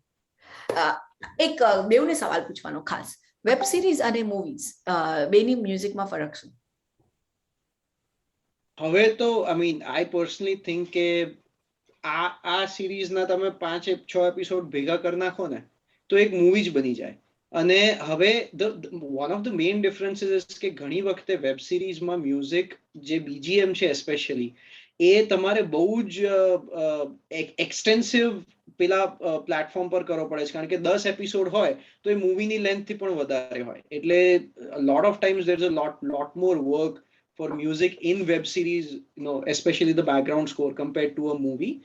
એક બેઉને સવાલ પૂછવાનો ખાસ, વેબ સિરીઝ અને મૂવીઝ બેની મ્યુઝિકમાં ફરક શું? હવે તો I mean I personally think કે આ સિરીઝના તમે 5-6 એપિસોડ ભેગા કરી નાખો ને તો એક મૂવી જ બની જાય. અને હવે one of the main differences is કે ઘણી વખતે વેબ સિરીઝમાં મ્યુઝિક જે BGM છે સ્પેશિયલી એ તમારે બહુ જ એક્સટેન્સિવ પેલા પ્લેટફોર્મ પર કરવો પડે છે, કારણ કે 10 એપિસોડ હોય તો એ મૂવીની લેન્થથી પણ વધારે હોય. એટલે lot of times there's a lot more work for music in web series, you know, especially the background score compared to a movie.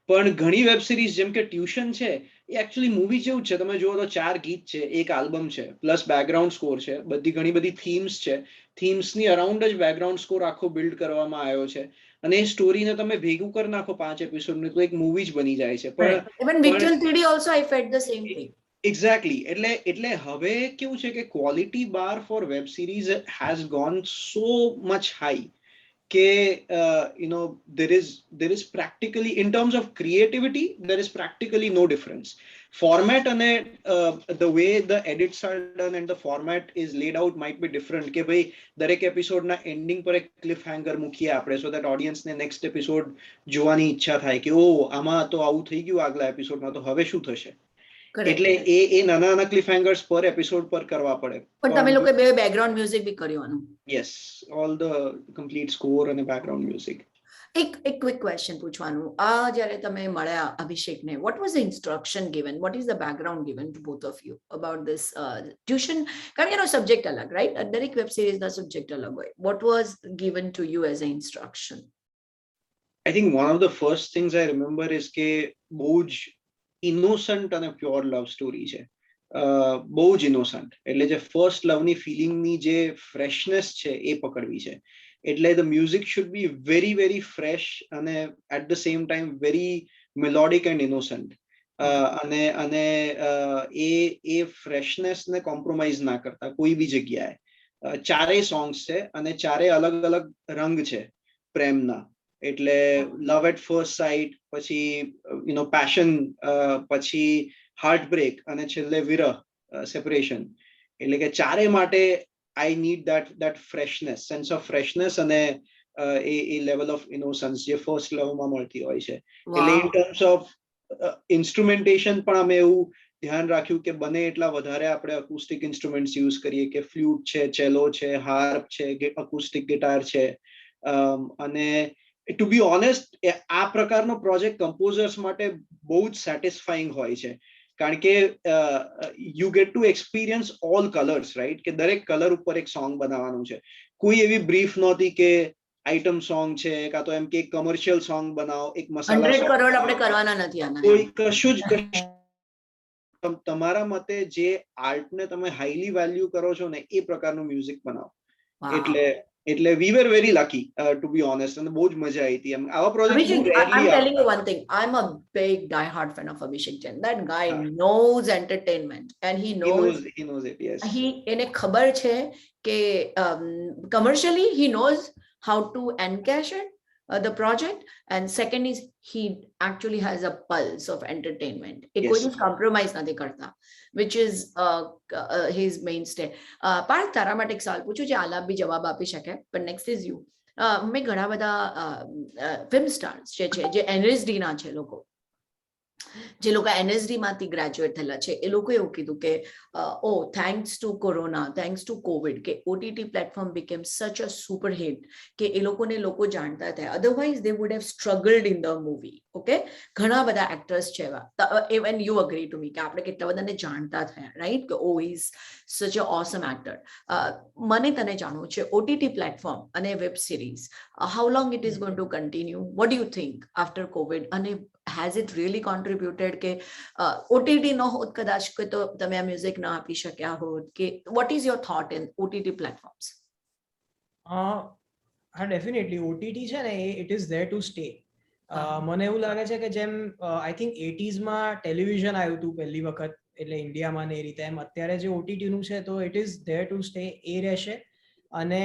પણ ઘણી વેબ સિરીઝ જેમ કે ટ્યુશન છે એ એકચ્યુઅલી મૂવી જેવું છે. તમે જુઓ તો 4 ગીત છે, એક આલ્બમ છે, પ્લસ બેકગ્રાઉન્ડ સ્કોર છે, ઘણી બધી થીમ્સ છે, થીમ્સની અરાઉન્ડ જ બેકગ્રાઉન્ડ સ્કોર આખો બિલ્ડ કરવામાં આવ્યો છે અને એ સ્ટોરીને તમે ભેગું કરી નાખો 5 એપિસોડની તો એક મૂવી જ બની જાય છે. પણ even Victor 3D also I felt the same thing. Exactly. એટલે હવે કેવું છે કે quality bar for web series has gone so much high કે you know there is practically in terms of creativity there is practically no difference. Format and the way the edits are done and the format is laid out might be different કે ભાઈ દરેક એપિસોડના ending પર એક cliff hanger મૂકીએ આપણે so that ઓડિયન્સને next episode જોવાની ઈચ્છા થાય કે ઓ આમાં તો આવું થઈ ગયું આગલા એપિસોડમાં તો હવે શું થશે. એટલે એ નાના નાના ક્લિફ હેંગર્સ પર એપિસોડ પર કરવા પડે. પણ તમે લોકો બે બેકગ્રાઉન્ડ મ્યુઝિક બી કર્યું? Yes, all the complete score અને બેકગ્રાઉન્ડ મ્યુઝિક. એક ક્વિક ક્વેશ્ચન પૂછવાનું, આ જ્યારે તમે મળ્યા અભિષેકને, what was the instruction given, what is the background given to both of you about this tuition? કારણ કે એનો સબ્જેક્ટ અલગ, રાઈટ? દરેક વેબ સિરીઝના સબ્જેક્ટ અલગ હોય. what was given to you as an instruction? I think one of the first things I remember is કે બહુ જ ઇનોસન્ટ અને પ્યોર લવ સ્ટોરી છે, બહુ જ ઇનોસન્ટ. એટલે જે ફર્સ્ટ લવની ફિલિંગની જે ફ્રેશનેસ છે એ પકડવી છે. એટલે the music should be very very fresh અને at the same time very melodic and innocent. અને એ ફ્રેશનેસને કોમ્પ્રોમાઇઝ ના કરતા કોઈ બી જગ્યાએ. ચારેય સોંગ્સ છે અને ચારેય અલગ અલગ રંગ છે પ્રેમના. એટલે લવ એટ ફર્સ્ટ સાઇટ, પછી પેશન, પછી હાર્ટ બ્રેક અને છેલ્લે વિરહ, સેપરેશન. એટલે કે ચારે માટે I need that freshness, sense of freshness અને એ લેવલ ઓફ ઇનોસન્સ જે ફર્સ્ટ લવમાં મળતી હોય છે. એટલે ઇન ટર્મ્સ ઓફ ઇન્સ્ટ્રુમેન્ટેશન પણ અમે એવું ધ્યાન રાખ્યું કે બને એટલા વધારે આપણે અકુસ્ટિક ઇન્સ્ટ્રુમેન્ટ્સ યુઝ કરીએ, કે ફ્લ્યુટ છે, ચેલો છે, હાર્પ છે, અકુસ્ટિક ગિટાર છે. અને ટુ બી ઓનેસ્ટ આ પ્રકારનો પ્રોજેક્ટ કમ્પોઝર્સ માટે બહુ જ સેટિસ્ફાઈંગ હોય છે, કારણ કે you get two experience all colours, right? કે દરેક કલર ઉપર એક સોંગ બનાવવાનું છે. કોઈ એવી બ્રીફ નહોતી કે આઇટમ સોંગ છે, કાં તો એમ કે કમર્શિયલ સોંગ બનાવો, એક મસાલા 100 કરોડ આપણે કરવાના નથી આના. કોઈ કશું જ તમારા મતે જે આર્ટને તમે હાઈલી વેલ્યુ કરો છો ને એ પ્રકારનું મ્યુઝિક બનાવો. એટલે we were very lucky to be honest, અને બહુ જ મજા આવી હતી. એમ આવા project I'm telling you one thing, I'm a big die-hard fan of Abhishek Jain. That guy knows entertainment and he knows it. Yes, એને ખબર છે કે commercially he knows how to encash it, the project, and second is he actually has a pulse of entertainment. એ કોઈ દિવસ compromise નથી કરતા, which is his mainstay. Parth, તારા માટે એક સવાલ પૂછું જે આલાપ બી જવાબ આપી શકે, but next is you. મેં ઘણા બધા ફિલ્મ સ્ટાર્સ જે NSD ના છે, જે લોકો NSD માંથી ગ્રેજ્યુએટ થયેલા છે, એ લોકો એવું કીધું કે thanks to corona, thanks to Covid, કે OTT platform became such a super hit કે એ લોકોને લોકો જાણતા થયા. Otherwise they would have સ્ટ્રગલ્ડ in the movie. Okay, ઘણા બધા એક્ટર્સ છે એવા, even you agree to me કે આપણે કેટલા બધાને જાણતા થયા, રાઈટ? કે ઓ ઇઝ સચ અ ઓસમ એક્ટર. મને તને જાણવું છે, OTT પ્લેટફોર્મ અને web series, how long it is going to continue? What do you think after Covid? અને has it really contributed કે OTT ન હોત કદાચ કે તો તમે આ મ્યુઝિક ના આપી શક્યા હોત, કે what is your thought in OTT platforms? હા, ડેફિનેટલી OTT છે ને, it is there to stay. મને એવું લાગે છે કે જેમ આઈ થિંક 80s માં ટેલિવિઝન આવ્યું હતું પહેલી વખત, એટલે ઇન્ડિયામાં ને એ રીતે, એમ અત્યારે જે OTT નું છે તો it is there to stay, એ રહેશે. અને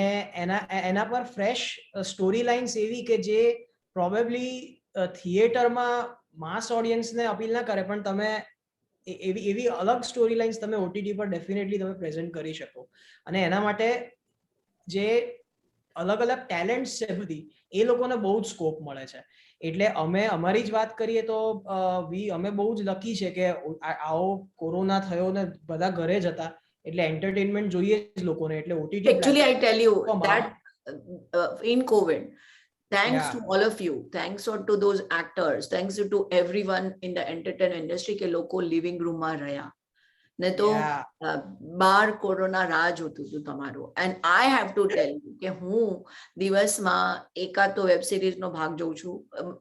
એના પર ફ્રેશ સ્ટોરી લાઇન્સ એવી કે જે પ્રોબેબલી થિયેટરમાં માસ ઓડિયન્સને અપીલ ના કરે, પણ તમે એવી અલગ સ્ટોરી લાઇન્સ તમે OTT પર ડેફિનેટલી તમે પ્રેઝન્ટ કરી શકો. અને એના માટે જે અલગ અલગ ટેલેન્ટ્સ છે બધી, એ લોકોને બહુ જ સ્કોપ મળે છે. એટલે અમે અમારી જ વાત કરીએ તો અમે બહુ જ લકી છે કે આવો કોરોના થયો ને બધા ઘરે જ હતા, એટલે એન્ટરટેનમેન્ટ જોઈએ જ લોકોને. એટલે OTT actually I tell you that in COVID, thanks to all of you, thanks to those actors, thanks to everyone in the entertainment industry કે લોકો લિવિંગ રૂમમાં રહ્યા, ને તો બાર કોરોના રાહ જોતું હતું તમારું. And I have to tell you કે હું દિવસમાં એકાદ તો વેબ સિરીઝનો ભાગ જોઉં છું.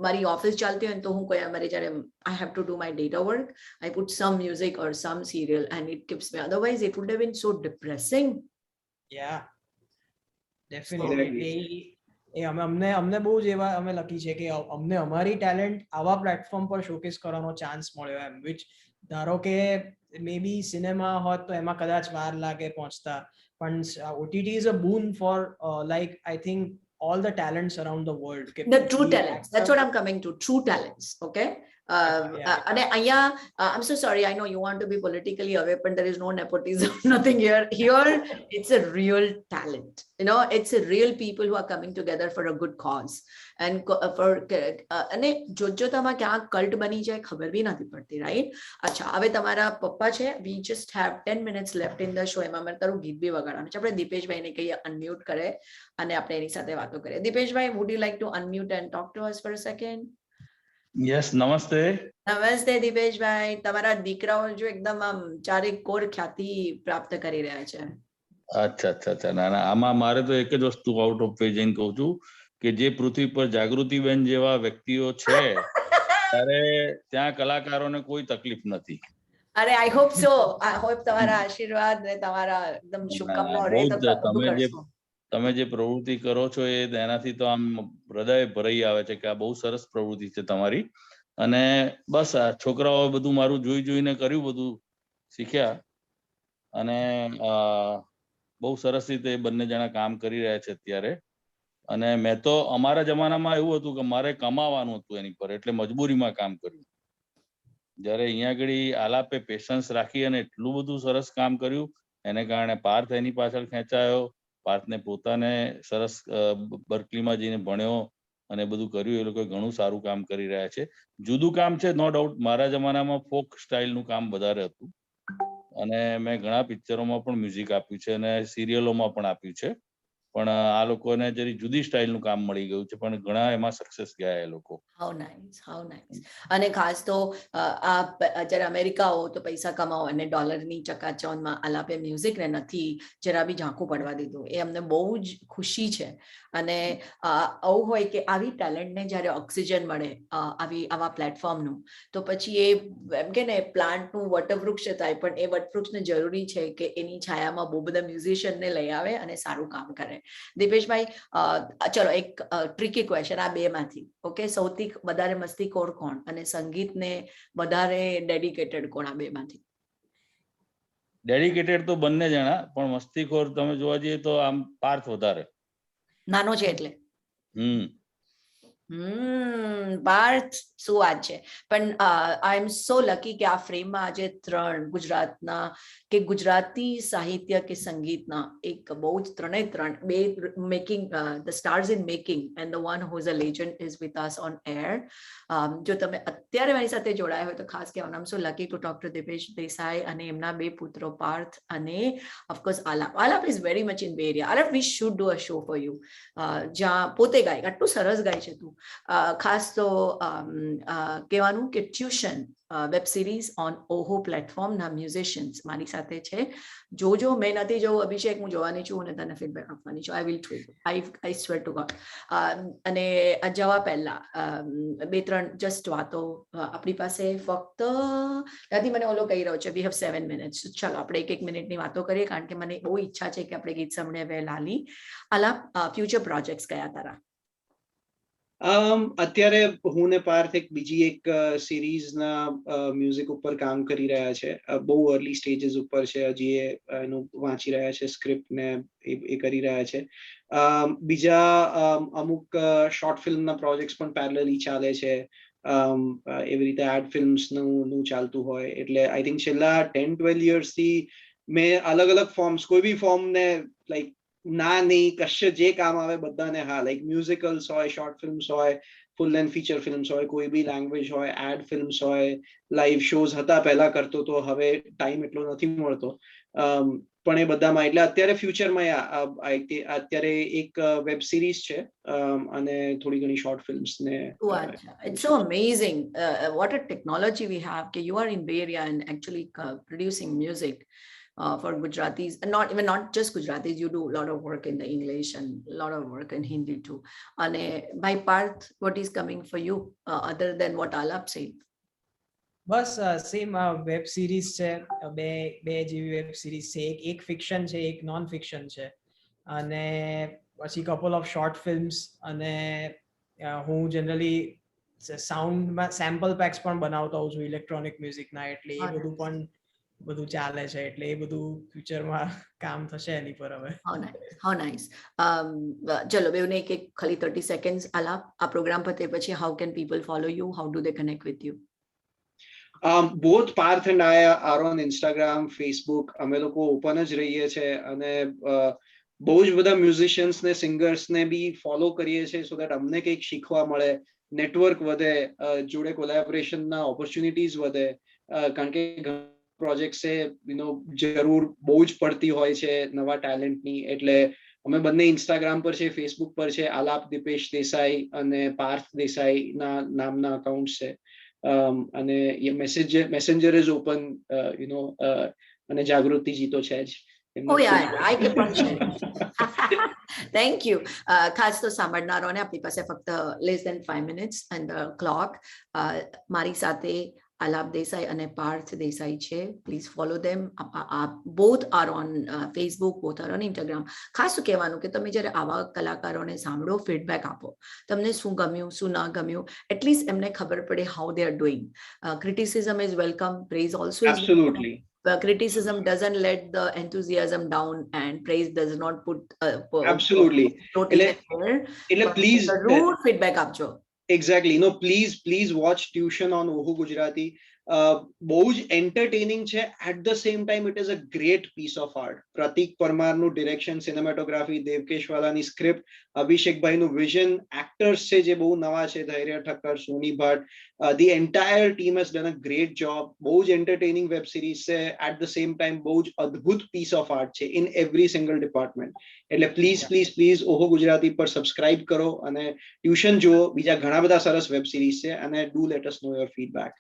મારી ઓફિસ ચાલતી હોય ને તો હું કોઈ અમારી જ્યારે I have to do my data work, I put some music or some serial and it keeps me, otherwise it would have been so depressing. Yeah definitely અમને બહુ જ એવા અમે લકી છે કે અમને અમારી ટેલેન્ટ આવા પ્લેટફોર્મ પર શોકેસ કરવાનો ચાન્સ મળ્યો, એમ વિચ ધારો કે મે બી સિનેમા હોત તો એમાં કદાચ વાર લાગે પહોંચતા, પણ OTT is a boon for like I think all the talents around the world. The true talents, that's what I'm coming to, true talents. Okay, and I'm so sorry, I know you want to be politically aware, but there is no nepotism, nothing here. It's a real talent, it's a real people who are coming together for a good cause, and for અને જોતજોતામાં ક્યાં cult બની જાય ખબર બી નથી પડતી, right? અચ્છા, હવે તમારા પપ્પા છે, we just have 10 minutes left in the show, એમાં મારે તારું ગીત બી વગાડવાનું છે. આપણે દીપેશભાઈને કહીએ અનમ્યુટ કરે અને આપણે એની સાથે વાતો કરીએ. દીપેશભાઈ, would you like to unmute and talk to us for a second? Yes, નમસ્તે. નમસ્તે દીપેશભાઈ, તમારા દીકરાઓ જો એકદમ આમ ચારે કોર ખ્યાતિ પ્રાપ્ત કરી રહ્યા છે. અચ્છા, ના આમાં મારે તો એક જ વસ્તુ આઉટ ઓફ વે જઈને કહું છું કે જે પૃથ્વી પર જાગૃતિબેન જેવા વ્યક્તિઓ છે ત્યારે ત્યાં કલાકારોને કોઈ તકલીફ નથી. અરે I hope so, I hope તમારા આશીર્વાદ ને તમારા એકદમ શુભકામનાઓ રહે તો તમે જે પ્રવૃત્તિ કરો છો એ એનાથી તો આમ હૃદય ભરાઈ આવે છે કે આ બહુ સરસ પ્રવૃત્તિ છે તમારી. અને બસ આ છોકરાઓ બધું મારું જોઈને કર્યું, બધું શીખ્યા, અને બહુ સરસ રીતે બંને જણા કામ કરી રહ્યા છે અત્યારે. અને મેં તો અમારા જમાનામાં એવું હતું કે મારે કમાવાનું હતું એની પર, એટલે મજબૂરીમાં કામ કર્યું. જ્યારે અહીંયા આગળ આલાપે પેશન્સ રાખી અને એટલું બધું સરસ કામ કર્યું, એને કારણે પાર્થ એની પાછળ ખેંચાયો. પાર્થને પોતાને સરસ બર્કલીમાં જઈને ભણ્યો અને બધું કર્યું. એ લોકો ઘણું સારું કામ કરી રહ્યા છે. જુદું કામ છે, નો ડાઉટ. મારા જમાનામાં ફોક સ્ટાઇલનું કામ વધારે હતું અને મેં ઘણા પિક્ચરોમાં પણ મ્યુઝિક આપ્યું છે અને સિરિયલોમાં પણ આપ્યું છે. પણ આ લોકોને જરી જુદી સ્ટાઇલનું કામ મળી ગયું છે, પણ ઘણા એમાં સક્સેસ ગયા એ લોકો. How nice, how nice. અને ખાસ તો આ જ્યારે અમેરિકા આવો તો પૈસા કમાઓ અને ડોલરની ચકાચોંધમાં આલાપે મ્યુઝિકને નથી જરા બી ઝાંખું પડવા દીધું. એ અમને બહુ જ ખુશી છે. અને આવું હોય કે આવી ટેલેન્ટને જ્યારે ઓક્સિજન મળે આવા પ્લેટફોર્મનું, તો પછી એ એમ કે ને પ્લાન્ટનું વટવૃક્ષ થાય, પણ એ વટવૃક્ષને જરૂરી છે કે એની છાયામાં બહુ બધા મ્યુઝિશિયનને લઈ આવે અને સારું કામ કરે. દીપેશભાઈ, ચલો એક ટ્રિકી ક્વેશ્ચન આ બેમાંથી. ઓકે, સૌથી વધારે મસ્તીખોર કોણ અને સંગીતને વધારે ડેડિકેટેડ કોણ આ બેમાંથી? ડેડિકેટેડ તો બંને જણા, પણ મસ્તીખોર તમે જોવા જઈએ તો આમ પાર્થ વધારે. નાનો છે એટલે. પાર્થ, શું વાત છે. પણ આઈ એમ સો લકી કે આ ફ્રેમમાં આજે 3 ગુજરાતના કે ગુજરાતી સાહિત્ય કે સંગીતના એક બહુ જ 3 બે making the stars in making and the one who is a legend is with us on air. જો તમે અત્યારે મારી સાથે જોડાયા હોય તો ખાસ કહેવાનું, I am so lucky to talk to Dipesh Desai અને એમના 2 પુત્રો પાર્થ અને of course Aalap. Aalap is very much in Bay Area. Aalap, we should do a show for you, જ્યાં પોતે ગાય. આટલું સરસ ગાય છે તું. ખાસ તો કહેવાનું કે ટ્યુશન વેબ સિરીઝ ઓન ઓહો પ્લેટફોર્મના મ્યુઝિશિયન્સ મારી સાથે છે. જોજો, મેં નથી જોવું અભિષેક, હું જોવાની છું અને તને ફીડબેક આપવાની છું. I will true, I square two God. અને જવા પહેલા 2-3 જસ્ટ વાતો આપણી પાસે ફક્ત નથી. મને ઓલો કહી રહ્યો છે વી હેવ 7 મિનિટ્સ. ચાલો આપણે 1 મિનિટની વાતો કરીએ, કારણ કે મને બહુ ઈચ્છા છે કે આપણે ગીત સાંભળીએ. હવે લાલી, આલાપ, ફ્યુચર પ્રોજેક્ટ્સ કયા તારા? અત્યારે હું ને પાર્થ બીજી એક સિરીઝના મ્યુઝિક ઉપર કામ કરી રહ્યા છે. બહુ અર્લી સ્ટેજીસ ઉપર છે, હજી એનું વાંચી રહ્યા છે સ્ક્રિપ્ટ ને એ કરી રહ્યા છે. બીજા અમુક શોર્ટ ફિલ્મના પ્રોજેક્ટ્સ પણ પેરેલલી ચાલે છે. એવી રીતે એડ ફિલ્મ્સનું ચાલતું હોય. એટલે આઈ થિંક છેલ્લા 10-12 યર્સથી મેં અલગ અલગ ફોર્મ્સ, કોઈ બી ફોર્મને લાઈક ના નહીં કશે જે કામ આવે બધાને હા, લાઈક મ્યુઝિકલ્સ હોય, શોર્ટ ફિલ્મ્સ હોય, ફૂલ લેન્થ ફીચર ફિલ્મ્સ હોય, કોઈ બી લેંગ્વેજ હોય, એડ ફિલ્મ્સ હોય, લાઈવ શોઝ હતા પહેલા કરતો, તો હવે ટાઈમ એટલો નથી મળતો. પણ એ બધામાં એટલે અત્યારે ફ્યુચરમાં અત્યારે એક વેબ સિરીઝ છે અને થોડી ઘણી શોર્ટ ફિલ્મ્સ ને. It's so amazing what a technology we have. કે you are in Bay Area and actually producing music for Gujaratis, and not just Gujaratis. You do a lot of work in the English and a lot of work in Hindi too. And by Parth, what is coming for you other than what Alap said? બસ same web series છે. બે જેવી web series છે. એક fiction છે, એક non fiction છે, અને પછી કપલ ઓફ શોર્ટ ફિલ્મ્સ. અને હું જનરલી સાઉન્ડમાં સેમ્પલ પેક્સ પણ બનાવતો હોઉં છું ઇલેક્ટ્રોનિક મ્યુઝિકના. એટલે એ બધું ચાલે છે. એટલે એ બધું ફ્યુચરમાં કામ થશે એની પર હવે. How nice. ચલો બેવને એક ખાલી 30 સેકન્ડ્સ આલાપ. આ પ્રોગ્રામ પતે પછી how can people follow you? How do they connect with you? Both Parth and I are on Instagram, Facebook. અમે લોકો ઓપન જ રહીએ છીએ અને બહુ જ બધા મ્યુઝિશિયન્સ ને સિંગર્સ ને બી ફોલો કરીએ છીએ, સો દેટ અમને કંઈક શીખવા મળે, નેટવર્ક વધે, જોડે કોલેબોરેશનના ઓપોર્ચ્યુનિટીઝ વધે. કારણ કે પ્રોજેક્ટ્સે જરૂર બહુ જ પડતી હોય છે નવા ટેલેન્ટની. એટલે અમે બંને ઇન્સ્ટાગ્રામ પર છે, ફેસબુક પર છે. આલાપ દીપેશ દેસાઈ અને પાર્થ દેસાઈના નામના અકાઉન્ટ છે. અને એ મેસેન્જર ઇઝ ઓપન, અને જાગૃતિજી તો છે જ. Thank you. ખાસ તો સાંભળનારોને આપણી પાસે ફક્ત less than 5 minutes and clock. મારી સાથે આલાપ દેસાઈ અને પાર્થ દેસાઈ છે. Please follow them. Both are on Facebook, both are on Instagram. ખાસ શું કહેવાનું કે તમે જ્યારે આવા કલાકારોને સાંભળો, ફીડબેક આપો. તમને શું ગમ્યું, શું ના ગમ્યું, એટલીસ્ટ એમને ખબર પડે how they are doing. Criticism is welcome, praise also is welcome. criticism doesn't let the enthusiasm down and praise does not put Absolutely. totally there. Please rude feedback આપજો. Exactly. No, please watch tuition on Ohu Gujarati. બહુ જ entertaining છે. At the same time, it is a great piece of art. Pratik પરમારનું direction, cinematography, દેવકેશ વાલાની script, અભિષેકભાઈનું vision, actors છે જે બહુ નવા છે, ધૈર્ય ઠક્કર, સોની Bhatt. The entire team has done a great job. બહુ જ entertaining web series છે. At the same time, બહુ જ અદ્ભુત piece of art છે in every single department. એટલે please ઓહો ગુજરાતી પર subscribe કરો અને ટ્યુશન જુઓ. બીજા ઘણા બધા સરસ વેબ સિરીઝ છે અને do let us know your feedback.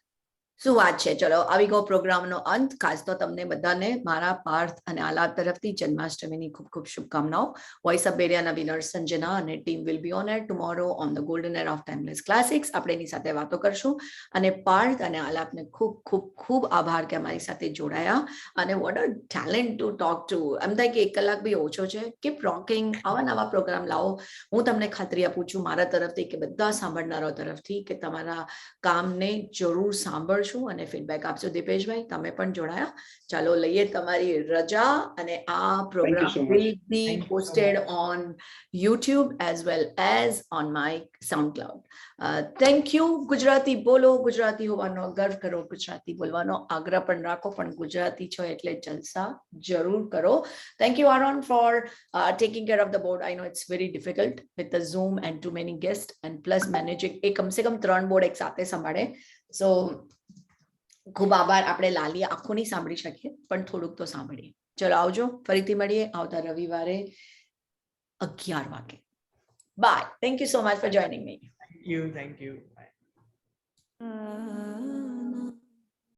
શું વાત છે. ચલો આવી ગયો પ્રોગ્રામનો અંત. ખાસ તો તમને બધાને મારા પાર્થ અને આલાપ તરફથી જન્માષ્ટમીની ખૂબ ખૂબ શુભકામનાઓ. વોઇસ ઓફ બેરિયાના વિનર સંજના અને team will be on air tomorrow on the golden air of timeless classics. આપણે એની સાથે વાતો કરશું અને પાર્થ અને આલાપને ખૂબ ખૂબ ખૂબ આભાર કે અમારી સાથે જોડાયા. અને what a talent to talk to. એમ થાય કે 1 કલાક બી ઓછો છે. Keep rocking. આવા નવા પ્રોગ્રામ લાવો. હું તમને ખાતરી આપું છું મારા તરફથી કે બધા સાંભળનારાઓ તરફથી કે તમારા કામને જરૂર સાંભળજો અને ફીડબેક આપજો. દીપેશભાઈ તમે પણ જોડાયા. ચાલો લઈએ તમારી રજા અને આ programme will be posted on YouTube as well as on my SoundCloud. Thank you. Gujarati બોલો. ગુજરાતી હોવાનો ગર્વ કરો. ગુજરાતી બોલવાનો આગ્રહ પણ રાખો. પણ ગુજરાતી છો એટલે જલસા જરૂર કરો. Thank you Aaron for taking care of the board. I know it's very difficult with the Zoom and too many guests and plus managing એ કમ સે કમ 3 બોર્ડ એક સાથે સંભાળે. So ખૂબ આભાર. આપણે લાલી આખું નહીં સાંભળી શકીએ પણ થોડુંક તો સાંભળીએ. ચલો આવજો. ફરીથી મળીએ આવતા રવિવારે 11 વાગે. Bye. Thank you so much for joining me. Thank you. Bye.